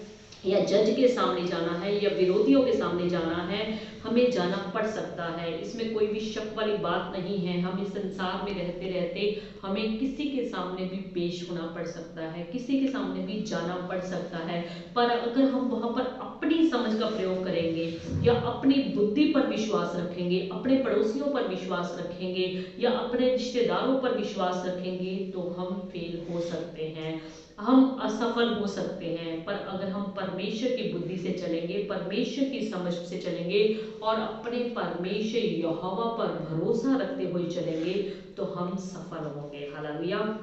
या जज के सामने जाना है, या विरोधियों के सामने जाना है, हमें जाना पड़ सकता है। इसमें कोई भी शक वाली बात नहीं है। हम इस संसार में रहते रहते हमें किसी के सामने भी पेश होना पड़ सकता है, किसी के सामने भी जाना पड़ सकता है, पर अगर हम वहां पर अपनी समझ का प्रयोग करेंगे या अपनी बुद्धि पर विश्वास रखेंगे, अपने पड़ोसियों पर विश्वास रखेंगे या अपने रिश्तेदारों पर विश्वास रखेंगे तो हम फेल हो सकते हैं, हम असफल हो सकते हैं। पर अगर हम परमेश्वर की बुद्धि से चलेंगे, परमेश्वर की समझ से चलेंगे और अपने परमेश्वर यहोवा पर भरोसा रखते हुए चलेंगे तो हम सफल होंगे। हालेलुया।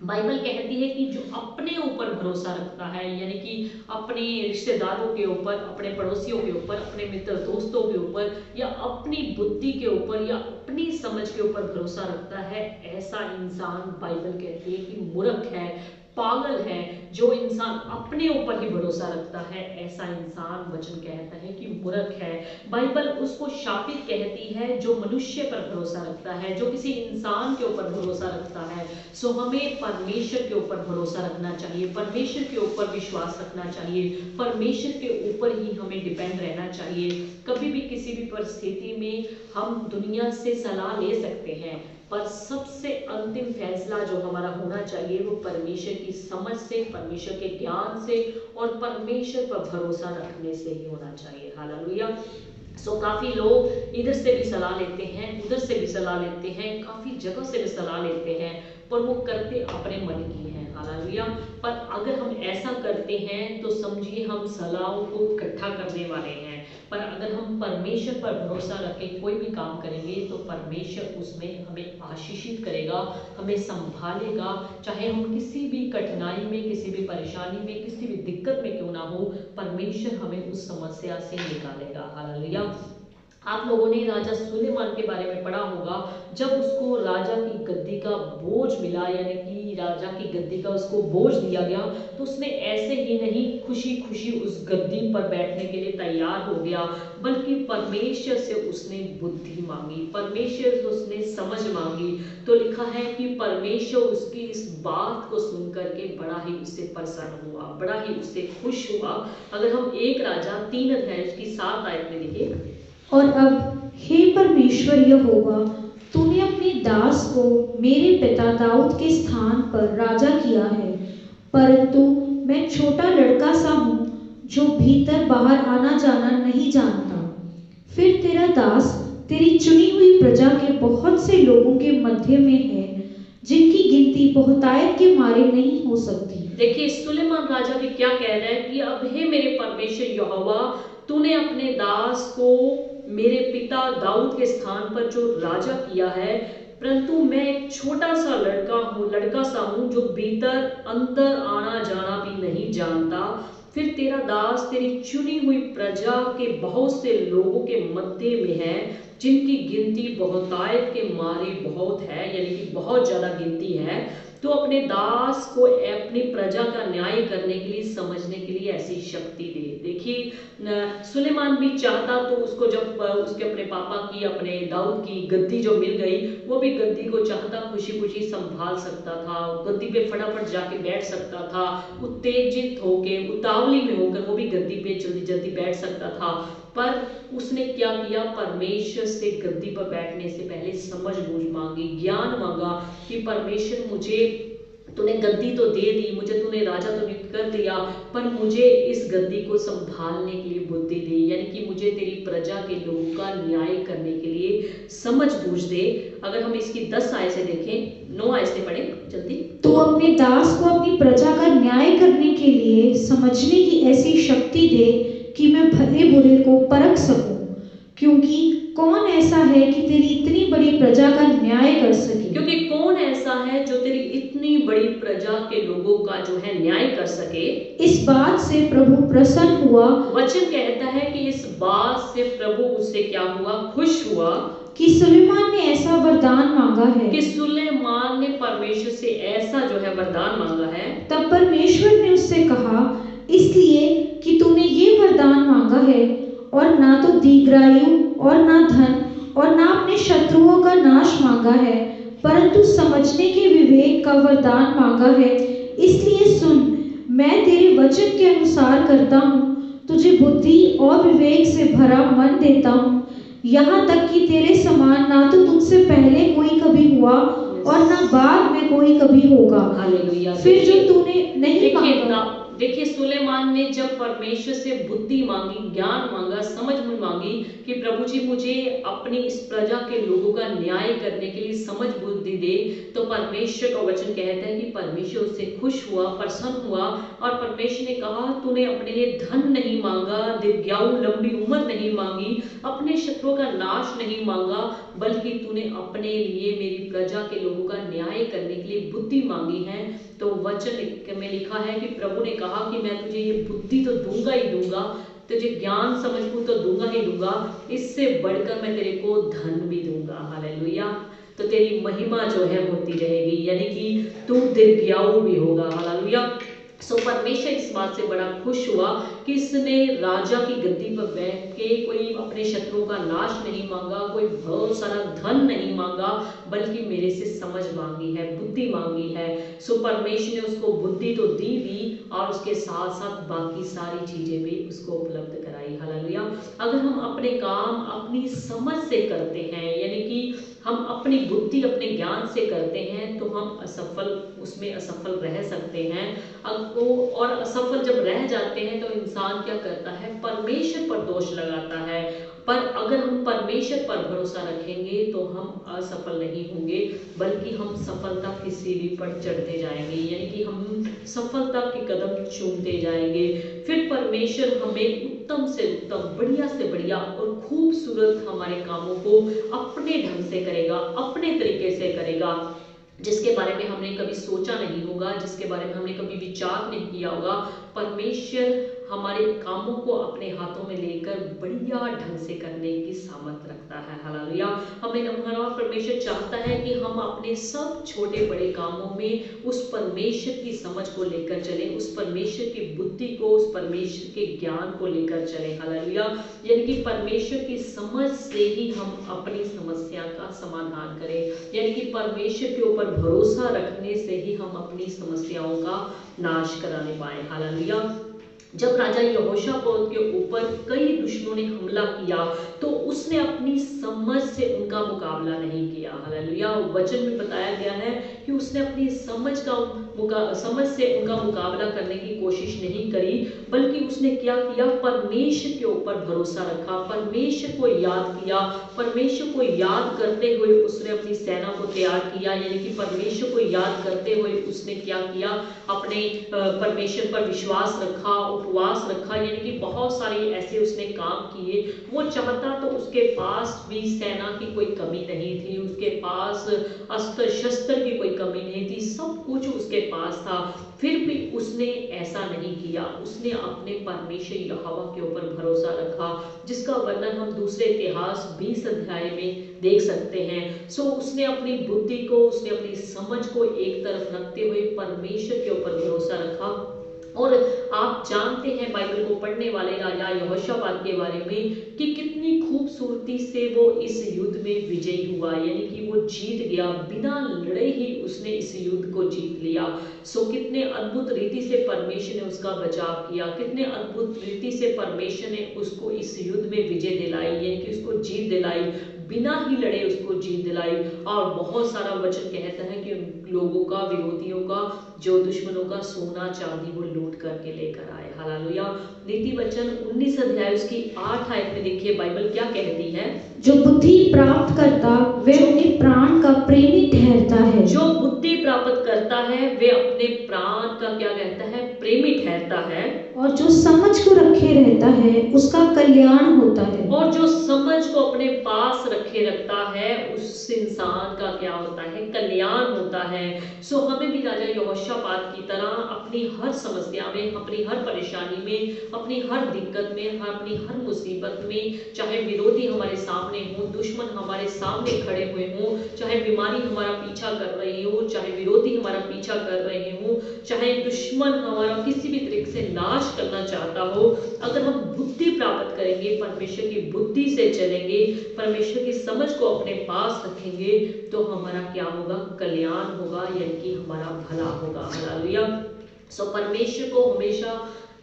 बाइबल कहती है कि जो अपने ऊपर भरोसा रखता है, यानी कि अपने रिश्तेदारों के ऊपर, अपने पड़ोसियों के ऊपर, अपने मित्र दोस्तों के ऊपर या अपनी बुद्धि के ऊपर या अपनी समझ के ऊपर भरोसा रखता है, ऐसा इंसान बाइबल कहती है कि मूर्ख है, पागल है। जो इंसान अपने ऊपर ही भरोसा रखता है, ऐसा इंसान वचन कहता है कि मूर्ख है। बाइबल उसको शापित कहती है जो मनुष्य पर भरोसा रखता है, जो किसी इंसान के ऊपर भरोसा रखता है। सो हमें परमेश्वर के ऊपर भरोसा रखना चाहिए, परमेश्वर के ऊपर विश्वास रखना चाहिए, परमेश्वर के ऊपर ही हमें डिपेंड रहना चाहिए। कभी भी किसी भी परिस्थिति में हम दुनिया से सलाह ले सकते हैं, पर सबसे अंतिम फैसला जो हमारा होना चाहिए वो परमेश्वर की समझ से, परमेश्वर के ज्ञान से और परमेश्वर पर भरोसा रखने से ही होना चाहिए। हालेलुया। सो काफ़ी लोग इधर से भी सलाह लेते हैं, उधर से भी सलाह लेते हैं, काफ़ी जगह से भी सलाह लेते हैं, पर वो करते अपने मन की हैं। हालेलुया। पर अगर हम ऐसा करते हैं तो समझिए हम सलाहों को इकट्ठा करने वाले हैं, पर अगर हम परमेश्वर पर भरोसा रख के कोई भी काम करेंगे तो परमेश्वर उसमें हमें आशीषित करेगा, हमें संभालेगा। चाहे हम किसी भी कठिनाई में, किसी भी परेशानी में, किसी भी दिक्कत में क्यों ना हो, परमेश्वर हमें उस समस्या से निकालेगा। हालेलुया। आप लोगों ने राजा सुलेमान के बारे में पढ़ा होगा, जब उसको राजा की गद्दी का बोझ मिला, यानी कि राजा की गद्दी का उसको बोझ दिया गया, तो उसने ऐसे ही नहीं खुशी खुशी उस गद्दी पर बैठने के लिए तैयार हो गया, बल्कि परमेश्वर से उसने बुद्धि मांगी, परमेश्वर से उसने समझ मांगी। तो लिखा है कि परमेश्वर उसकी इस बात को सुन करके बड़ा ही उससे प्रसन्न हुआ, बड़ा ही उससे खुश हुआ। अगर हम 1 राजा 3 अध्याय उसकी 7 आयत में देखें, और अब हे परमेश्वर यहोवा, तूने अपने दास को मेरे पिता दाऊद के स्थान पर राजा किया है, परंतु मैं छोटा लड़का सा हूँ जो भीतर बाहर आना जाना नहीं जानता। फिर तेरा दास तेरी चुनी हुई प्रजा के बहुत से लोगों के मध्य में है, जिनकी गिनती बहुतायत के मारे नहीं हो सकती। देखिए सुलेमान राजा भी क्या कह रहा है कि अब हे मेरे परमेश्वर यहोवा, तूने अपने दास को मेरे पिता दाऊद के स्थान पर जो राजा किया है, परंतु मैं एक छोटा सा लड़का सा हूँ जो भीतर अंदर आना जाना भी नहीं जानता। फिर तेरा दास तेरी चुनी हुई प्रजा के बहुत से लोगों के मध्य में है, जिनकी गिनती बहुतायत के मारे बहुत है, यानी कि बहुत ज्यादा गिनती है। तो अपने दास को अपनी प्रजा का न्याय करने के लिए, समझने के लिए ऐसी शक्ति दे। देखिए सुलेमान भी चाहता तो उसको जब उसके अपने पापा की, अपने दाऊद की गद्दी जो मिल गई, वो भी गद्दी को चाहता खुशी खुशी संभाल सकता था, गद्दी पे फटाफट जाके बैठ सकता था, उत्तेजित होके, उतावली में होकर वो भी गद्दी पे जल्दी जल्दी बैठ सकता था। पर उसने क्या किया, परमेश्वर से गद्दी पर बैठने से पहले समझ बूझ मांगी, ज्ञान मांगा कि परमेश्वर मुझे तूने गद्दी तो दे दी, मुझे तूने राजा तो नियुक्त कर दिया, पर मुझे इस गद्दी को संभालने के लिए बुद्धि दे, यानी कि मुझे तेरी प्रजा के लोगों का न्याय करने के लिए समझ बूझ दे। अगर हम इसकी 10 आयत से देखें, 9 आयत से पढ़ें जल्दी। तो अपने दास को अपनी प्रजा का न्याय करने के लिए समझने की ऐसी शक्ति दे कि मैं भले बुरे को परख सकूं, क्योंकि कौन ऐसा है कि तेरी इतनी बड़ी प्रजा का न्याय कर सके। क्योंकि कौन ऐसा है जो तेरी इतनी बड़ी प्रजा के लोगों का जो है न्याय कर सके। इस बात से प्रभु प्रसन्न हुआ, वचन कहता है कि इस बात से प्रभु उससे क्या हुआ, खुश हुआ, कि सुलेमान ने ऐसा वरदान मांगा है, कि सुलेमान ने परमेश्वर से ऐसा जो है वरदान मांगा है। तब परमेश्वर ने उससे कहा, इसलिए कि तूने ये वरदान मांगा है, और ना तो दीर्घायु और ना धन और ना अपने शत्रुओं का नाश मांगा है, परंतु समझने के विवेक का वरदान मांगा है। इसलिए सुन, मैं तेरे वचन के अनुसार करता हूँ, तुझे बुद्धि और विवेक से भरा मन देता हूँ, यहाँ तक कि तेरे समान ना तो तुझसे पहले कोई कभी हुआ और ना बाद में कोई कभी होगा। हालेलुया। फिर जो तूने नहीं मांगा। देखिए सुलेमान ने जब परमेश्वर से बुद्धि मांगी, ज्ञान मांगा, समझ मांगी कि प्रभु जी मुझे अपनी इस प्रजा के लोगों का न्याय करने के लिए समझ बुद्धि दे, तो परमेश्वर का वचन कहता है कि परमेश्वर उससे खुश हुआ, प्रसन्न हुआ और परमेश्वर ने कहा तूने अपने लिए धन नहीं मांगा, दीर्घायु लंबी उम्र नहीं मांगी, अपने शत्रुओं का नाश नहीं मांगा, बल्कि तूने अपने लिए मेरी प्रजा के लोगों का न्याय करने के लिए बुद्धि मांगी है। तो वचन में लिखा है कि प्रभु ने कहा कि मैं तुझे ये बुद्धि तो दूंगा ही दूंगा, तुझे ज्ञान समझ को तो दूंगा ही दूंगा, इससे बढ़कर मैं तेरे को धन भी दूंगा। हालेलुया। तो तेरी महिमा जो है होती रहेगी, यानी कि तू दीर्घायु भी होगा। हालेलुया। सो परमेश्वर इस बात से बड़ा खुश हुआ कि इसने राजा की गद्दी पर बैठ के कोई अपने शत्रुओं का नाश नहीं मांगा, कोई बहुत सारा धन नहीं मांगा, बल्कि मेरे से समझ मांगी है, बुद्धि मांगी है। सो परमेश्वर ने उसको बुद्धि तो दी भी और उसके साथ साथ बाकी सारी चीजें भी उसको उपलब्ध कराई। हालेलुया। अगर हम अपने काम अपनी समझ से करते हैं, यानी कि हम अपनी बुद्धि अपने ज्ञान से करते हैं, तो हम उसमें असफल रह सकते हैं। और असफल जब रह जाते हैं तो इंसान क्या करता है, परमेश्वर पर दोष लगाता है। पर अगर हम परमेश्वर पर भरोसा रखेंगे तो हम असफल नहीं होंगे, बल्कि हम सफलता की सीढ़ी पर चढ़ते जाएंगे, यानी कि हम सफलता के कदम चूमते जाएंगे। फिर परमेश्वर हमें उत्तम से उत्तम, बढ़िया से बढ़िया और खूबसूरत हमारे कामों को अपने ढंग से करेगा, अपने तरीके से करेगा, जिसके बारे में हमने कभी सोचा नहीं होगा, जिसके बारे में हमने कभी विचार नहीं किया होगा। परमेश्वर हमारे कामों को अपने हाथों में लेकर बढ़िया ढंग से करने की सामर्थ रखता है। हालेलुया। हमारा परमेश्वर चाहता है कि हम अपने सब छोटे बड़े कामों में उस परमेश्वर की समझ को लेकर चलें, उस परमेश्वर की बुद्धि को, उस परमेश्वर के ज्ञान को लेकर चलें। हालेलुया। यानी कि परमेश्वर की समझ से ही हम अपनी समस्या का समाधान करें, यानी कि परमेश्वर के ऊपर भरोसा रखने से ही हम अपनी समस्याओं का नाश कराने पाए। हालेलुया। जब राजा यहोशापात के ऊपर कई दुश्मनों ने हमला किया तो उसने अपनी समझ से उनका मुकाबला नहीं किया। हालेलुया। वचन में बताया गया है कि उसने अपनी समझ से उनका मुकाबला करने की कोशिश नहीं करी, बल्कि उसने क्या किया, परमेश्वर के ऊपर भरोसा रखा, परमेश्वर को याद किया, परमेश्वर को याद करते हुए उसने अपनी सेना को तैयार किया। यानी कि परमेश्वर को याद करते हुए उसने क्या किया, अपने परमेश्वर पर विश्वास रखा, उपवास रखा, यानी कि बहुत सारे ऐसे उसने काम किए। वो चाहता तो उसके पास भी सेना की कोई कमी नहीं थी, उसके पास अस्त्र शस्त्र की कोई कमी नहीं थी, सब कुछ उसके पास था, फिर भी उसने ऐसा नहीं किया। उसने अपने परमेश्वर यहोवा के ऊपर भरोसा रखा, जिसका वर्णन हम दूसरे इतिहास 20 अध्याय में देख सकते हैं। सो उसने अपनी बुद्धि को, उसने अपनी समझ को एक तरफ रखते हुए परमेश्वर के ऊपर भरोसा रखा। और आप जानते हैं बाइबल को पढ़ने वाले राजा यहोशापात के बारे में कि कितनी खूबसूरती से वो इस युद्ध में विजयी हुआ, यानी कि वो जीत गया, बिना लड़े ही उसने इस युद्ध को जीत लिया। सो कितने अद्भुत रीति से परमेश्वर ने उसका बचाव किया, कितने अद्भुत रीति से परमेश्वर ने उसको इस युद्ध में विजय दिलाई, यानी कि उसको जीत दिलाई, बिना ही लड़े उसको जीत दिलाई। और बहुत सारा वचन कहता है कि लोगों का, विरोधियों का, जो दुश्मनों का सोना चांदी वो लूट करके लेकर आए। हालेलुया। नीति वचन 19 अध्याय उसकी 8 आयत में देखिए बाइबल क्या कहती है, जो बुद्धि प्राप्त करता वे अपने प्राण का प्रेमी ठहरता है। जो बुद्धि प्राप्त करता है वे अपने प्राण का क्या कहता है, प्रेमी ठहरता है। और जो समझ को रखे रहता है उसका कल्याण होता है। और जो समझ को अपने पास रखे रखता है उस इंसान का क्या होता है, कल्याण होता है। सो हमें भी राजा यहोशापात की तरह अपनी हर समस्या में, अपनी हर परेशानी में, अपनी हर दिक्कत में, अपनी हर मुसीबत में, चाहे विरोधी हमारे सामने हो, दुश्मन हमारे सामने खड़े हुए हों, चाहे बीमारी हमारा पीछा कर रही हो, चाहे विरोधी हमारा पीछा कर रहे हो, चाहे दुश्मन हमारा किसी भी तरीके से नाश करना चाहता हो, अगर हम बुद्धि प्राप्त करेंगे, परमेश्वर की बुद्धि से चलेंगे, परमेश्वर की समझ को अपने पास रखेंगे, तो हमारा क्या होगा, कल्याण होगा, यानी कि हमारा भला होगा। हालेलुया। सो परमेश्वर को हमेशा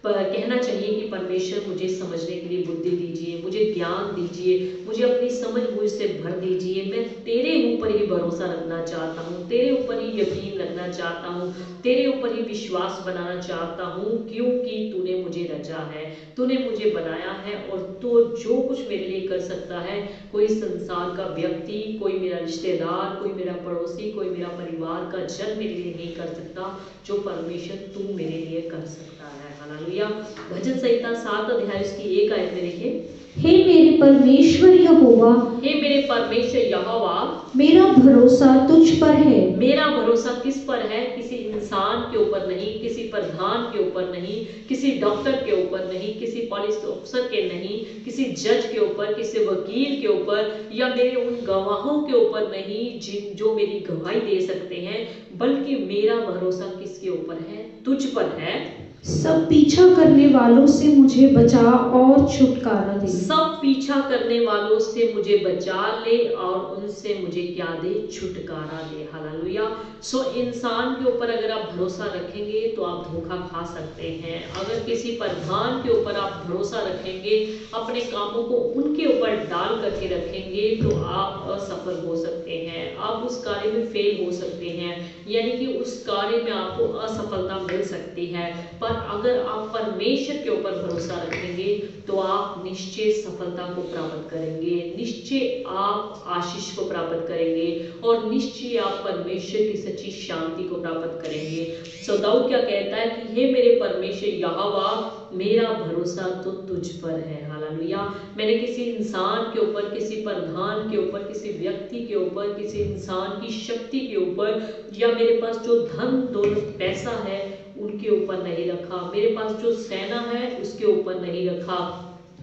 कहना चाहिए कि परमेश्वर मुझे समझने के लिए बुद्धि दीजिए, मुझे ज्ञान दीजिए, मुझे अपनी समझ बूझ से भर दीजिए। मैं तेरे ऊपर ही भरोसा रखना चाहता हूँ, तेरे ऊपर ही यकीन रखना चाहता हूँ, तेरे ऊपर ही विश्वास बनाना चाहता हूँ, क्योंकि तूने मुझे रचा है, तूने मुझे बनाया है। और तो जो कुछ मेरे लिए कर सकता है, कोई संसार का व्यक्ति, कोई मेरा रिश्तेदार, कोई मेरा पड़ोसी, कोई मेरा परिवार का जन मेरे लिए नहीं कर सकता, जो परमेश्वर तू मेरे लिए कर सकता है। हालेलुया। भजन संहिता 7 अध्याय उसकी 1 आयत में देखिए, हे मेरे परमेश्वर यहोवा, हे मेरे परमेश्वर यहोवा, मेरा भरोसा तुझ पर है। मेरा भरोसा किस पर है? किसी इंसान के ऊपर नहीं, किसी प्रधान के ऊपर नहीं, किसी डॉक्टर के ऊपर नहीं, किसी पुलिस ऑफिसर के नहीं, किसी जज के ऊपर, किसी वकील के ऊपर, या मेरे उन गवाहों के ऊपर नहीं जो मेरी गवाही दे सकते हैं, बल्कि मेरा भरोसा किसके ऊपर है? तुझ पर है। सब पीछा करने वालों से मुझे बचा और छुटकारा दे। सब पीछा करने वालों से मुझे बचा ले और उनसे मुझे क्या दे? छुटकारा दे। हालेलुया। सो इंसान के ऊपर अगर आप भरोसा रखेंगे तो आप धोखा खा सकते हैं। अगर किसी प्रधान के ऊपर आप भरोसा रखेंगे, अपने कामों को उनके ऊपर डाल करके रखेंगे, तो आप असफल हो सकते हैं, आप उस कार्य में फेल हो सकते हैं, यानी कि उस कार्य में आपको असफलता मिल सकती है। पर अगर आप परमेश्वर के ऊपर भरोसा रखेंगे तो आप निश्चय सफलता को प्राप्त करेंगे, निश्चय आप आशीष को प्राप्त करेंगे और निश्चय आप परमेश्वर की सच्ची शांति को प्राप्त करेंगे। सो दाऊद क्या कहता है कि हे मेरे परमेश्वर यहोवा, मेरा भरोसा तो तुझ पर है। हालेलुया। मैंने किसी इंसान के ऊपर, किसी प्रधान के ऊपर, किसी व्यक्ति के ऊपर, किसी इंसान की शक्ति के ऊपर, या मेरे पास जो धन दौलत पैसा है उनके ऊपर नहीं रखा, मेरे पास जो सेना है उसके ऊपर नहीं रखा,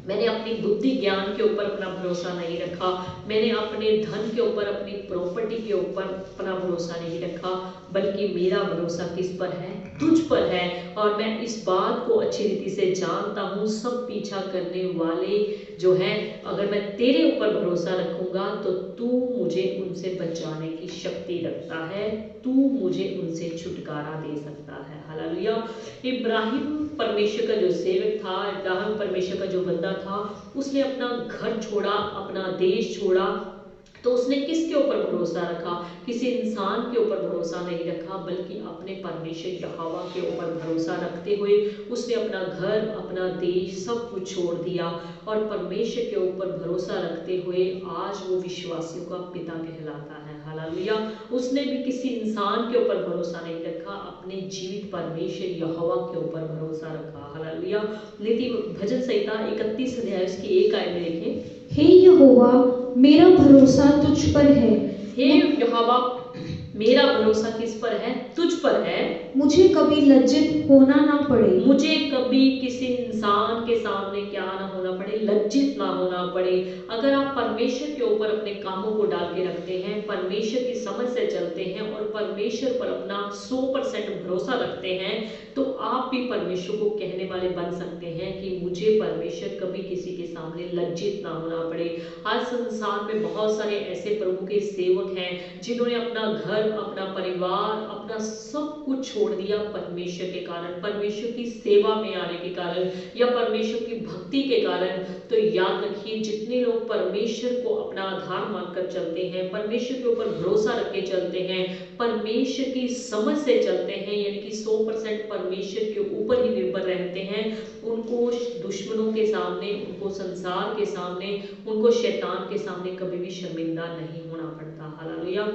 मैंने अपनी बुद्धि ज्ञान के ऊपर अपना भरोसा नहीं रखा, मैंने अपने धन के ऊपर, अपनी प्रॉपर्टी के ऊपर अपना भरोसा नहीं रखा, बल्कि मेरा भरोसा किस पर है? तुझ पर है। और मैं इस बात को अच्छी रीति से जानता हूँ, सब पीछा करने वाले जो हैं, अगर मैं तेरे ऊपर भरोसा रखूंगा तो तू मुझे उनसे बचाने की शक्ति रखता है, तू मुझे उनसे छुटकारा दे सकता है। हालेलुया। इब्राहिम परमेश्वर का जो सेवक था, इब्राहिम परमेश्वर का जो बंदा था, उसने अपना घर छोड़ा, अपना देश छोड़ा, तो उसने किसके ऊपर भरोसा रखा? किसी इंसान के ऊपर भरोसा नहीं रखा, बल्कि अपने परमेश्वर यहोवा के ऊपर भरोसा रखते हुए उसने अपना घर, अपना देश सब कुछ छोड़ दिया और परमेश्वर के ऊपर भरोसा रखते हुए आज वो विश्वासियों का पिता कहलाता है। हालेलुया। उसने भी किसी इंसान के ऊपर भरोसा नहीं रखा, अपने जीवित परमेश्वर यहोवा के ऊपर भरोसा रखा। हालेलुया। नीति भजन संहिता 31 अध्याय उसकी 1 आयत में देखें, हे यहोवा, मेरा भरोसा तुझ पर है। हे यहोवा, मेरा भरोसा किस पर है? तुझ पर है। मुझे कभी लज्जित होना ना पड़े। मुझे कभी किसी इंसान के सामने क्या ना होना पड़े? लज्जित ना होना पड़े। अगर आप परमेश्वर के ऊपर अपने कामों को डाल के रखते हैं, परमेश्वर की समझ से चलते हैं और परमेश्वर पर अपना 100% भरोसा रखते हैं, तो आप भी परमेश्वर को कहने वाले बन सकते हैं कि मुझे परमेश्वर कभी किसी के सामने लज्जित ना होना पड़े। आज संसार में बहुत सारे ऐसे प्रभु के सेवक हैं जिन्होंने अपना घर, अपना परिवार, अपना सब कुछ छोड़ दिया परमेश्वर के कारण, परमेश्वर की सेवा में आने के कारण या परमेश्वर की भक्ति के कारण। तो याद रखिए, जितने लोग परमेश्वर को अपना आधार मानकर चलते हैं, परमेश्वर के ऊपर भरोसा रख के चलते हैं, परमेश्वर की समझ से चलते हैं, यानी कि 100% परमेश्वर के ऊपर ही निर्भर रहते हैं, उनको दुश्मनों के सामने, उनको संसार के सामने, उनको शैतान के सामने कभी भी शर्मिंदा नहीं होना पड़ता। हालेलुया।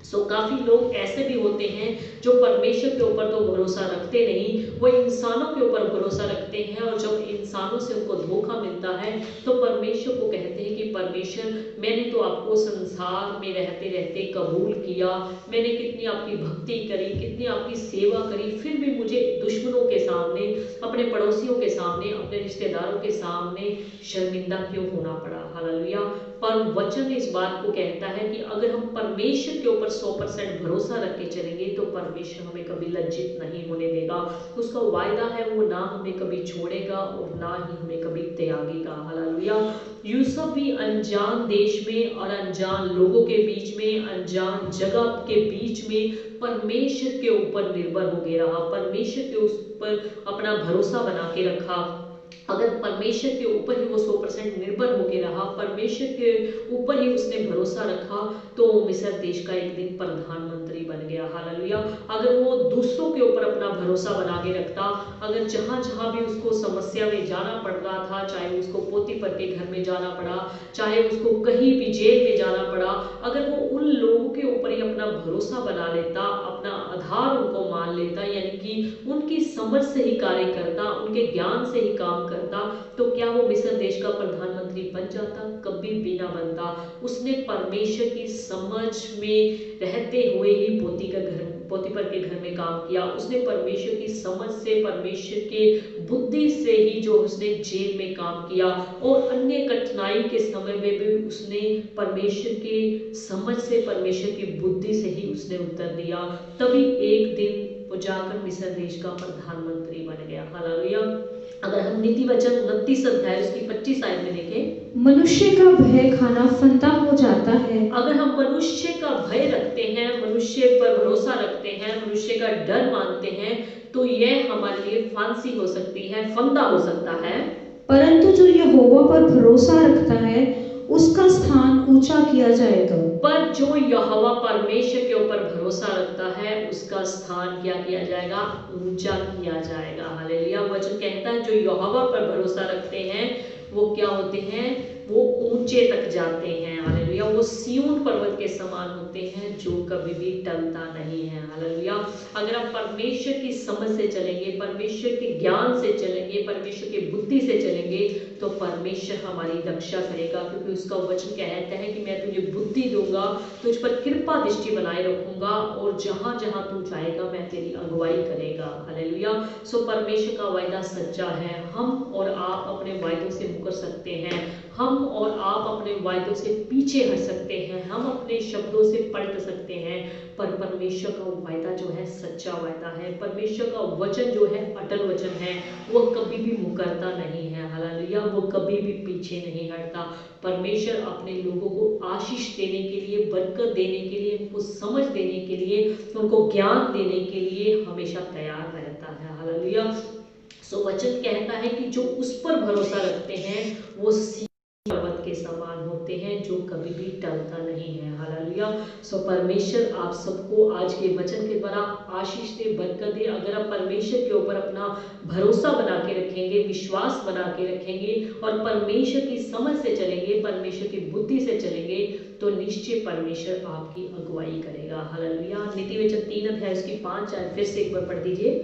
सो काफी लोग ऐसे भी होते हैं जो परमेश्वर के ऊपर तो भरोसा रखते नहीं, वो इंसानों के ऊपर भरोसा रखते हैं, और जब इंसानों से उनको धोखा मिलता है तो परमेश्वर को कहते हैं कि परमेश्वर, मैंने तो आपको संसार में रहते रहते कबूल किया, मैंने कितनी आपकी भक्ति करी, कितनी आपकी सेवा करी, फिर भी मुझे दुश्मनों के सामने, अपने पड़ोसियों के सामने, अपने रिश्तेदारों के सामने शर्मिंदा क्यों होना पड़ा? हालेलुया। पर वचन इस बात को कहता है कि अगर हम परमेश्वर के ऊपर 100% भरोसा रख के चलेंगे तो परमेश्वर हमें कभी लज्जित नहीं होने देगा। उसका वायदा है वो ना हमें कभी छोड़ेगा और ना ही हमें कभी त्यागेगा। हालेलुया। यूसुफ भी अनजान देश में और अनजान लोगों के बीच में, अनजान जगह के बीच में परमेश्वर के ऊपर निर्भर हो गया रहा, परमेश्वर के ऊपर अपना भरोसा बना के रखा। अगर परमेश्वर के ऊपर ही वो 100% निर्भर होकर रहा, परमेश्वर के ऊपर ही उसने भरोसा रखा, तो वो मिस्र देश का एक दिन प्रधानमंत्री बन गया। हालेलुया। अगर वो दूसरों के ऊपर अपना भरोसा बना के रखता, अगर जहां जहां भी उसको समस्या में जाना पड़ रहा था, चाहे उसको पोतीफर के घर में जाना पड़ा, चाहे उसको कहीं भी जेल में जाना पड़ा, अगर वो उन लोगों के ऊपर ही अपना भरोसा बना लेता, अपना आधार उनको मान लेता, यानी कि उनकी समझ से ही कार्य करता, उनके ज्ञान से ही काम करता, तो क्या वो मिस्र देश का प्रधानमंत्री बन जाता? कभी भी ना बनता। उसने परमेश्वर की समझ में रहते हुए ही पोतीफर के घर में काम किया। उसने परमेश्वर की समझ से, परमेश्वर के बुद्धि से ही जो उसने जेल में काम किया, और अन्य कठिनाई के समय में भी उसने परमेश्वर के समझ से, परमेश्वर की बुद्धि से ही उसने उत्तर दिया। तभी एक दिन वो जाकर मिस्र देश का प्रधानमंत्री बन गया। हालेलुया। अगर हम नीति वचन 29 अध्याय उसकी 25 आयत में देखें, मनुष्य का भय खाना फंदा हो जाता है। अगर हम मनुष्य का भय रखते हैं, मनुष्य पर भरोसा रखते हैं, मनुष्य का डर मानते हैं, तो यह हमारे लिए फांसी हो सकती है, फंदा हो सकता है। परंतु जो यहोवा पर भरोसा रखता है उसका स्थान ऊंचा किया जाएगा। पर जो यहोवा परमेश्वर के ऊपर भरोसा रखता है उसका स्थान क्या किया जाएगा? ऊंचा किया जाएगा। हालेलुया। वचन कहता है जो यहोवा पर भरोसा रखते हैं वो क्या होते हैं? वो ऊंचे तक जाते हैं। हालेलुया। वो सिय्योन पर्वत के समान होते हैं जो कभी भी टलता नहीं है। हालेलुया। अगर आप परमेश्वर की समझ से चलेंगे, परमेश्वर के ज्ञान से चलेंगे, परमेश्वर की बुद्धि से चलेंगे, तो परमेश्वर हमारी रक्षा करेगा, क्योंकि उसका वचन कहता है कि मैं तुझे बुद्धि दूंगा, तुझ पर कृपा दृष्टि बनाए रखूंगा, और जहां जहां तू जाएगा मैं तेरी अगुवाई करेगा। हालेलुया। सो परमेश्वर का वायदा सच्चा है। हम और आप अपने वायदों से मुकर सकते हैं, हम और आप अपने वायदों से पीछे हट सकते हैं, हम अपने शब्दों से पलट सकते हैं, पर परमेश्वर का वायदा जो है सच्चा वायदा है। परमेश्वर का वचन जो है अटल वचन है, वो कभी भी मुकरता नहीं है। हालेलुया। वो कभी भी पीछे नहीं हटता। परमेश्वर अपने लोगों को आशीष देने के लिए, बरकत देने के लिए, उनको समझ देने के लिए, उनको ज्ञान देने के लिए हमेशा तैयार रहता है। हालेलुया। सो वचन कहता है कि जो उस पर भरोसा रखते हैं वो पर्वत के समान होते हैं जो कभी भी टलता नहीं है। हालेलुया। सो परमेश्वर आप सबको आज के वचन के द्वारा आशीष दे, बरकत दे। अगर आप परमेश्वर के ऊपर अपना भरोसा बना के रखेंगे, विश्वास बना के रखेंगे और परमेश्वर की समझ से चलेंगे, परमेश्वर की बुद्धि से चलेंगे, तो निश्चय परमेश्वर आपकी अगुवाई करेगा। हालेलुया। नीति वचन 3 अध्याय उसकी 5 आयत फिर से एक बार पढ़ दीजिए।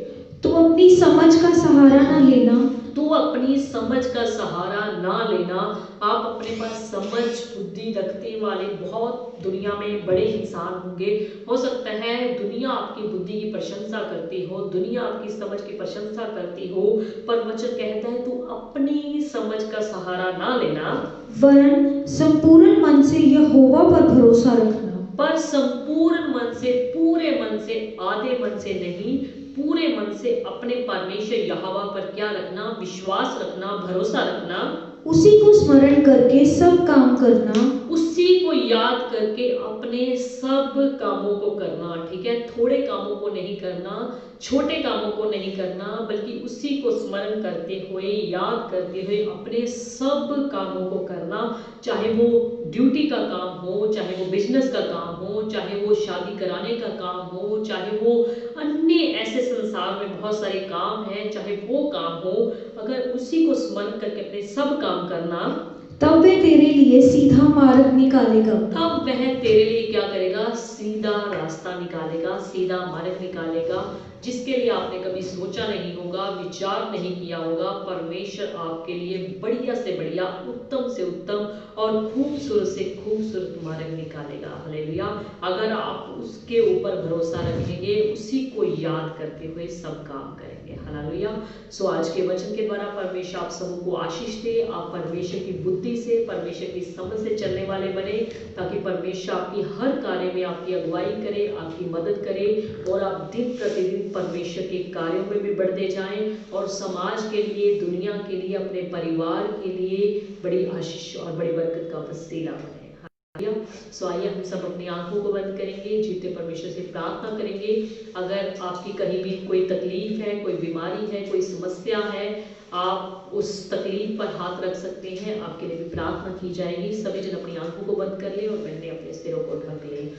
तो अपनी समझ का सहारा न लेना, तो अपनी समझ का सहारा ना लेना। आप अपने पास समझ बुद्धि रखने वाले बहुत दुनिया में बड़े इंसान होंगे। हो सकता है दुनिया आपकी बुद्धि की प्रशंसा करती हो, दुनिया आपकी समझ की प्रशंसा करती हो, पर वचन कहता है तू अपनी समझ का सहारा ना लेना, वरन संपूर्ण मन से यहोवा पर भरोसा रखना। पर संपूर्ण मन से, पूरे मन से, आधे मन से नहीं, पूरे मन से अपने परमेश्वर यहोवा पर क्या रखना? विश्वास रखना, भरोसा रखना। उसी को स्मरण करके सब काम करना, उसी को याद करके अपने सब कामों को करना। ठीक है, थोड़े कामों को नहीं करना, छोटे कामों को नहीं करना, बल्कि उसी को स्मरण करते हुए, याद करते हुए अपने सब कामों को करना। चाहे वो ड्यूटी का काम हो, चाहे वो बिजनेस का काम हो, चाहे वो शादी कराने का काम हो, चाहे वो अन्य ऐसे संसार में बहुत सारे काम हैं, चाहे वो काम हो, अगर उसी को स्मरण करके अपने सब काम करना, तब वह तेरे लिए सीधा मार्ग निकालेगा। तब वह तेरे लिए क्या करेगा? सीधा रास्ता निकालेगा, सीधा मार्ग निकालेगा। जिसके लिए आपने कभी सोचा नहीं होगा, विचार नहीं किया होगा, परमेश्वर आपके लिए बढ़िया से बढ़िया, उत्तम से उत्तम और खूबसूरत से खूबसूरत मार्ग निकालेगा। हालेलुया। अगर आप उसके ऊपर भरोसा रखेंगे, उसी को याद करते हुए सब काम करेंगे। हालेलुया। सो आज के वचन के द्वारा परमेश्वर आप सबको आशीष दे। आप परमेश्वर की बुद्धि से, परमेश्वर की समझ से चलने वाले बने, ताकि परमेश्वर आपकी हर कार्य में आपकी अगुवाई करे, आपकी मदद करे और आप दिन प्रतिदिन परमेश्वर के कार्यों में भी बढ़ते जाएं और समाज के लिए, दुनिया के लिए, अपने परिवार के लिए बड़ी आशीष और बड़ी बरकत का वसीला बने। सो आइए हम सब अपनी आंखों को बंद करेंगे, जीते परमेश्वर से प्रार्थना करेंगे। अगर आपकी कहीं भी कोई तकलीफ है, कोई बीमारी है, कोई समस्या है, आप उस तकलीफ पर हाथ रख सकते हैं, आपके लिए भी प्रार्थना की जाएगी। सभी जन अपनी आंखों को बंद कर ले और बहने अपने सिरों को ढक ले।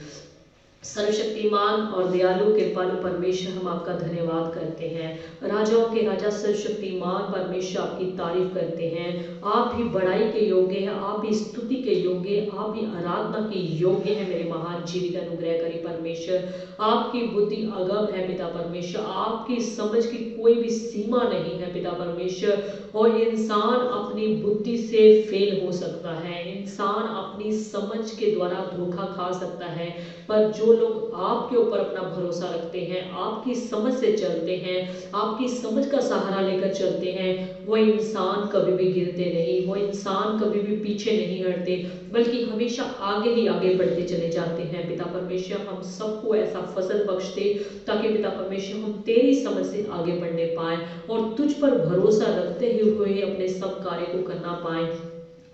सर्वशक्तिमान और दयालु कृपालु परमेश्वर, हम आपका धन्यवाद करते हैं। राजाओं के राजा सर्वशक्तिमान परमेश्वर, आपकी तारीफ करते हैं। आप ही बड़ाई के योग्य हैं, आप ही स्तुति के योग्य हैं, आप ही आराधना के योग्य हैं। मेरे महान जीवित अनुग्रहकारी परमेश्वर, आपकी बुद्धि अगम है पिता परमेश्वर, आपकी समझ की कोई भी सीमा नहीं है पिता परमेश्वर। और इंसान अपनी बुद्धि से फेल हो सकता है, इंसान अपनी समझ के द्वारा धोखा खा सकता है, पर जो लोग आपके ऊपर अपना भरोसा रखते हैं, आपकी समझ से चलते हैं, आपकी समझ का सहारा लेकर चलते हैं, वो इंसान कभी भी गिरते नहीं, वो इंसान कभी भी पीछे नहीं हटते, बल्कि हमेशा आगे ही आगे बढ़ते चले जाते हैं। पिता परमेश्वर, हम सबको ऐसा फजल बख्श दे, ताकि पिता परमेश्वर हम तेरी समझ से आगे बढ़ने पाए और तुझ पर भरोसा रखते हुए अपने सब कार्य को करना पाए।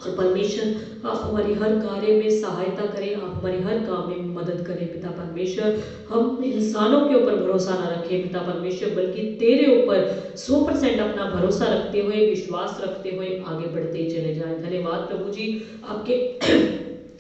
और परमेश्वर, आप हमारी हर कार्य में सहायता करें, आप हमारे हर काम में मदद करें पिता परमेश्वर। हम इंसानों के ऊपर भरोसा ना रखें पिता परमेश्वर, बल्कि तेरे ऊपर 100% अपना भरोसा रखते हुए, विश्वास रखते हुए आगे बढ़ते चले जाएं। धन्यवाद प्रभु जी, आपके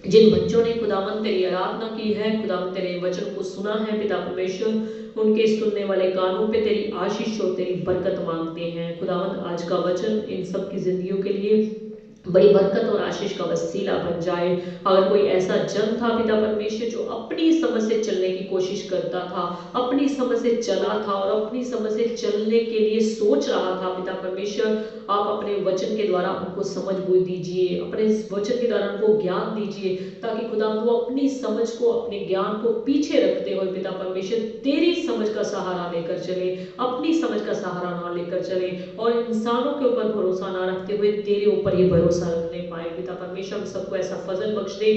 जिन बच्चों ने खुदावंद तेरी आराधना की है, खुदावंद तेरे वचन को सुना है पिता परमेश्वर, उनके सुनने वाले कानों पे तेरी आशीष और तेरी बरकत मांगते हैं। खुदावंद आज का वचन इन सब की जिंदगियों के लिए बड़ी बरकत और आशीष का वसीला बन जाए। अगर कोई ऐसा जन था पिता परमेश्वर जो अपनी समझ से चलने की कोशिश करता था, अपनी समझ से चला था और अपनी समझ से चलने के लिए सोच रहा था, पिता परमेश्वर आप अपने वचन के द्वारा उनको समझ बुद्धि दीजिए, अपने वचन के द्वारा उनको ज्ञान दीजिए, ताकि खुदा वो अपनी समझ को, अपने ज्ञान को पीछे रखते हुए पिता परमेश्वर तेरी समझ का सहारा लेकर चले, अपनी समझ का सहारा ना लेकर चले और इंसानों के ऊपर भरोसा ना रखते हुए तेरे ऊपर ये भरोसा रखने पाए। पिता परमेश्वर हम सबको ऐसा फजल बख्श दे,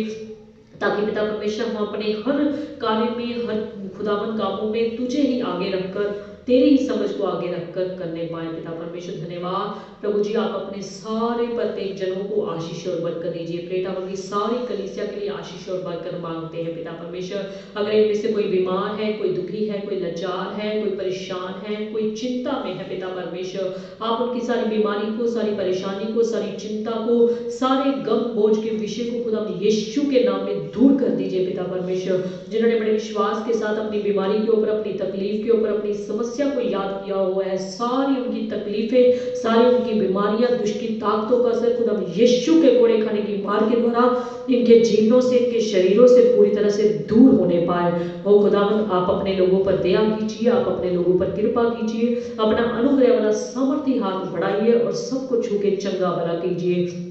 ताकि पिता परमेश्वर हम अपने हर कार्य में, हर खुदावन कामों में तुझे ही आगे रखकर, तेरी ही समझ को आगे रखकर करने पाए। पिता परमेश्वर धन्यवाद प्रभु जी, आप अपने सारे प्रत्येक जनों को आशीष और बरकत दीजिए। प्रेटा की सारी कलीसिया के लिए आशीष और बरकत मांगते हैं पिता परमेश्वर। अगर इनमें से कोई बीमार है, कोई दुखी है, कोई लाचार है, कोई परेशान है, कोई चिंता में है पिता परमेश्वर, आप उनकी सारी बीमारी को, सारी परेशानी को, सारी चिंता को, सारे गम बोझ के विषय को खुदा यीशु के नाम में दूर कर दीजिए पिता परमेश्वर। जिन्होंने बड़े विश्वास के साथ अपनी बीमारी के ऊपर, अपनी तकलीफ के ऊपर, अपनी समस्या को याद किया हुआ है, सारी उनकी तकलीफें, सारी उनकी बीमारियां, दुष्ट की ताकतों का असर खुदा यीशु के कोड़े खाने की मार के द्वारा इनके जीवनों से, इनके शरीरों से पूरी तरह से दूर होने पाए। ओ खुदावंद आप अपने लोगों पर दया कीजिए, आप अपने लोगों पर कृपा कीजिए, अपना अनुग्रह वाला सामर्थ्य हाथ बढ़ाइए और सबको छू के चंगा भला कीजिए।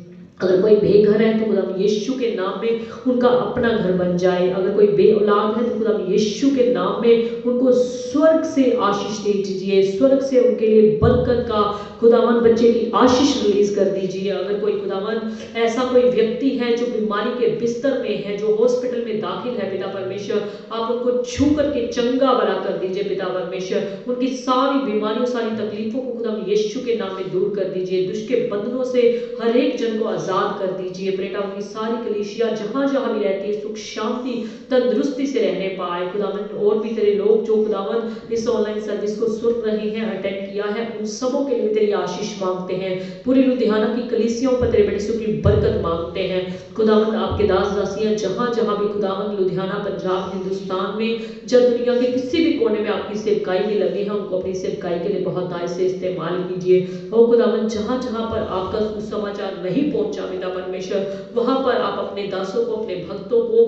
अगर कोई बेघर है तो खुदा यीशु के नाम में उनका अपना घर बन जाए। अगर कोई बे औलाद है तो खुदा यीशु के नाम में उनको स्वर्ग से आशीष दे दीजिए, स्वर्ग से उनके लिए बरकत का खुदावन बच्चे की आशीष रिलीज कर दीजिए। अगर कोई खुदावन ऐसा कोई व्यक्ति है जो बीमारी के बिस्तर में है, जो हॉस्पिटल में दाखिल है पिता परमेश्वर, आप उनको छू करके चंगा भला कर दीजिए पिता परमेश्वर। उनकी सारी बीमारियों, सारी तकलीफों को खुदा यीशु के नाम में दूर कर दीजिए। दुष्ट के बंधनों से हर एक जन को आजाद कर दीजिए। बेटा उनकी सारी कलीसिया जहां जहां भी रहती है सुख शांति तंदुरुस्ती से रहने पाए। खुदावन और भी तेरे लोग जो खुदावन इस ऑनलाइन सर्विस को सुन रहे हैं, अटेंड किया है, उन सबों के लिए तेरी आशीष मांगते हैं। पूरी लुधियाना की कलीसियाओं पर तेरे बेटे सुख की बरकत मांगते हैं। खुदावन आपके दास दासियां जहां जहां भी खुदावन लुधियाना, पंजाब, हिंदुस्तान में, जब दुनिया के किसी भी कोने में आपकी सेवकाई में लगे हैं, उनको अपनी सेवकाई के लिए बहुत दाय से इस्तेमाल कीजिए। और खुदावन जहां जहां पर आपका सुसमाचार नहीं पहुंचा पिता परमेश्वर, वहां पर आप अपने दासों को, अपने भक्तों को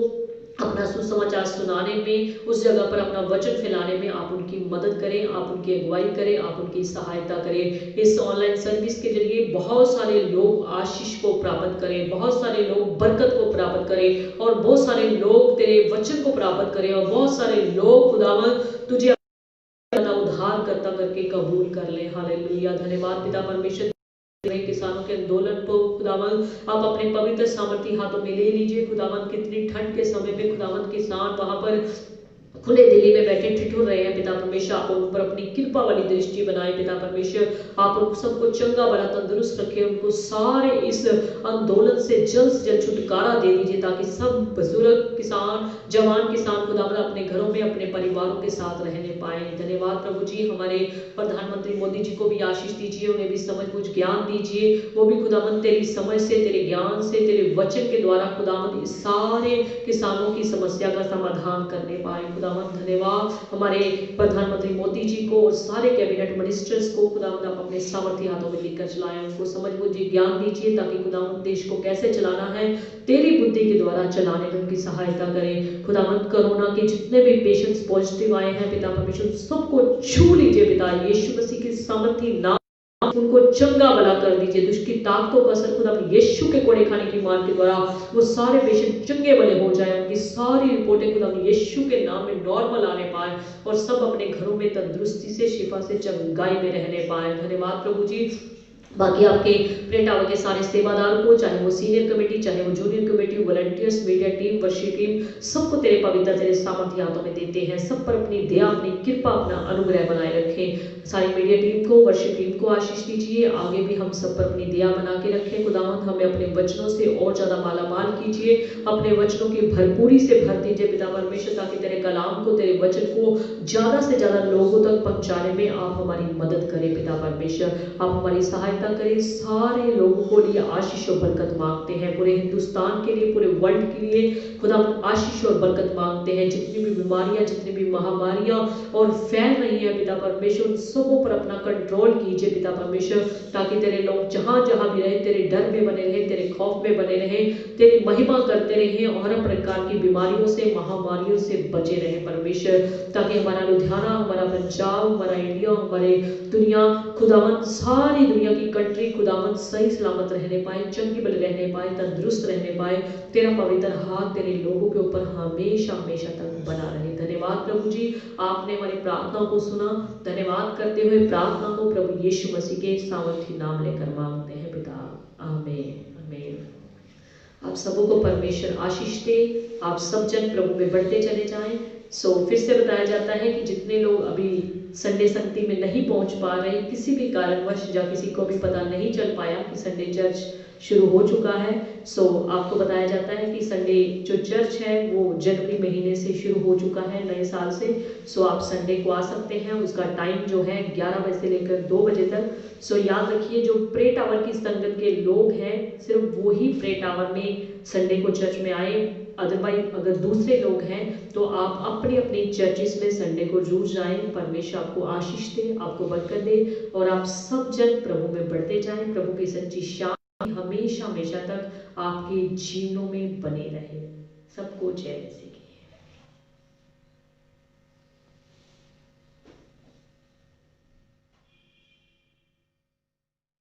अपना सुसमाचार सुनाने में, उस जगह पर अपना वचन फैलाने में आप उनकी मदद करें, आप उनकी अगुवाई करें, आप उनकी सहायता करें। इस ऑनलाइन सर्विस के जरिए बहुत सारे लोग आशीष को प्राप्त करें, बहुत सारे लोग बरकत को प्राप्त करें और बहुत सारे लोग तेरे वचन को प्राप्त करें और बहुत सारे लोग खुदावन तुझे उद्धार करता करके कबूल कर ले। हालेलुया, धन्यवाद पिता परमेश्वर। किसानों के आंदोलन को खुदावन आप अपने पवित्र सामर्थी हाथों में ले लीजिए। खुदावन कितनी ठंड के समय में खुदावन किसान वहां पर खुले दिल्ली में बैठे ठिठुर रहे हैं। पिता परमेश्वर आप उन पर अपनी कृपा वाली दृष्टि बनाए। पिता परमेश्वर आप उन सबको चंगा भला तंदुरुस्त रखे, उनको सारे इस आंदोलन से जल्द छुटकारा दे दीजिए ताकि सब बुजुर्ग किसान, जवान किसान खुदावन अपने घरों में अपने परिवारों के साथ रहने पाए। धन्यवाद प्रभु जी। हमारे प्रधानमंत्री मोदी जी को भी आशीष दीजिए, उन्हें भी समझ बुझ ज्ञान दीजिए। वो भी खुदावन तेरी समझ से, तेरे ज्ञान से, तेरे वचन के द्वारा खुदावन इस सारे किसानों की समस्या का समाधान करने पाए। खुदावन धन्यवाद हमारे प्रधानमंत्री मोदी जी को और सारे कैबिनेट मिनिस्टर्स को खुदावन आप अपने सामर्थ्य हाथों में लेकर चलाएं, उनको समझ बुद्धि ज्ञान दीजिए ताकि खुदावन देश को कैसे चलाना है तेरी बुद्धि के द्वारा चलाने में उनकी सहायता करें। खुदावन कोरोना के जितने भी पेशेंट्स पॉजिटिव आए हैं पिता परमेश्वर सबको छू लीजिए पिता यीशु मसीह के सामर्थ्य नाम, उनको चंगा भला कर दीजिए। दुष्ट की ताकतों का असर खुदा यीशु के कोड़े खाने की मान के द्वारा वो सारे पेशेंट चंगे भले हो जाए, उनकी सारी रिपोर्टें खुदा यीशु के नाम में नॉर्मल आने पाए और सब अपने घरों में तंदुरुस्ती से, शिफा से, चंगाई में रहने पाए। धन्यवाद प्रभु जी। बाकी आपके प्रे टावर के सारे सेवादारों को, चाहे वो सीनियर कमेटी, चाहे वो junior committee, volunteers, media team, worship team, सबको तेरे पवित्र तेरे सामर्थ्य हाथों में देते हैं। सब पर अपनी दया, अपनी कृपा, अपना अनुग्रह बनाए रखें। सारी मीडिया टीम को, वर्शिप टीम को आशीष दीजिए। आगे भी हम सब पर अपनी दया बना के रखें। खुदावंद हमें अपने वचनों से और ज्यादा मालामाल कीजिए, अपने वचनों की भरपूरी से भर दीजिए पिता परमेश्वर, ताकि तेरे कलाम को, तेरे वचन को ज्यादा से ज्यादा लोगों तक पहुंचाने में आप हमारी मदद करें पिता परमेश्वर। आप हमारी सहायता करें। सारे लोगों को लिए आशीष और बरकत मांगते हैं, पूरे हिंदुस्तान के लिए, पूरे वर्ल्ड के लिए खुदा आशीष और बरकत मांगते हैं। जितनी भी बीमारियां, जितनी भी महामारियां और फैल रही है पिता परमेश्वर, सबों पर अपना कंट्रोल कीजिए पिता परमेश्वर, ताकि तेरे लोग जहां जहां भी रहे तेरे डर में बने रहे, तेरे खौफ में बने रहे, तेरी महिमा करते रहे और हर प्रकार की बीमारियों से, महामारियों से बचे रहे परमेश्वर, ताकि हमारा लुधियाना, हमारा पंजाब, हमारा इंडिया, हमारे दुनिया खुदावंद, सारी दुनिया की कंट्री खुदावंद सही सलामत रहने पाए, चंगी भले रहने पाए, तंदुरुस्त रहने पाए। तेरा पवित्र हाथ तेरे लोगों के ऊपर हमेशा हमेशा तक बना रहे। धन्यवाद प्रभु जी, आपने हमारी प्रार्थना को सुना। धन्यवाद करते हुए प्रार्थना को प्रभु यीशु मसीह के सामर्थ्य नाम लेकर मांगते हैं पिता, आमीन आमीन। आप सबों को परमेश्वर आशीष दे। आप सब जन प्रभु में बढ़ते चले जाएं। फिर से बताया जाता है कि जितने लोग अभी संडे संगति में नहीं पहुंच पा रहे, किसी भी कारणवश या किसी को भी पता नहीं चल पाया कि संडे चर्च शुरू हो चुका है, आपको बताया जाता है कि संडे जो चर्च है वो जनवरी महीने से शुरू हो चुका है, नए साल से। आप संडे को आ सकते हैं। उसका टाइम जो है 11 बजे से लेकर 2 बजे तक। याद रखिए, जो प्रे टावर की संगत के लोग हैं सिर्फ वो ही प्रे टावर में संडे को चर्च में आए। अदरवाइज अगर दूसरे लोग हैं तो आप अपनी अपनी चर्चिस में संडे को जरूर जाएं। परमेश्वर आपको आशीष दे, आपको बरकत दे और आप सब जन प्रभु में बढ़ते जाएं। प्रभु की सच्ची शांति हमेशा हमेशा तक आपके जीवनों में बने रहे। सबको जय मसीह।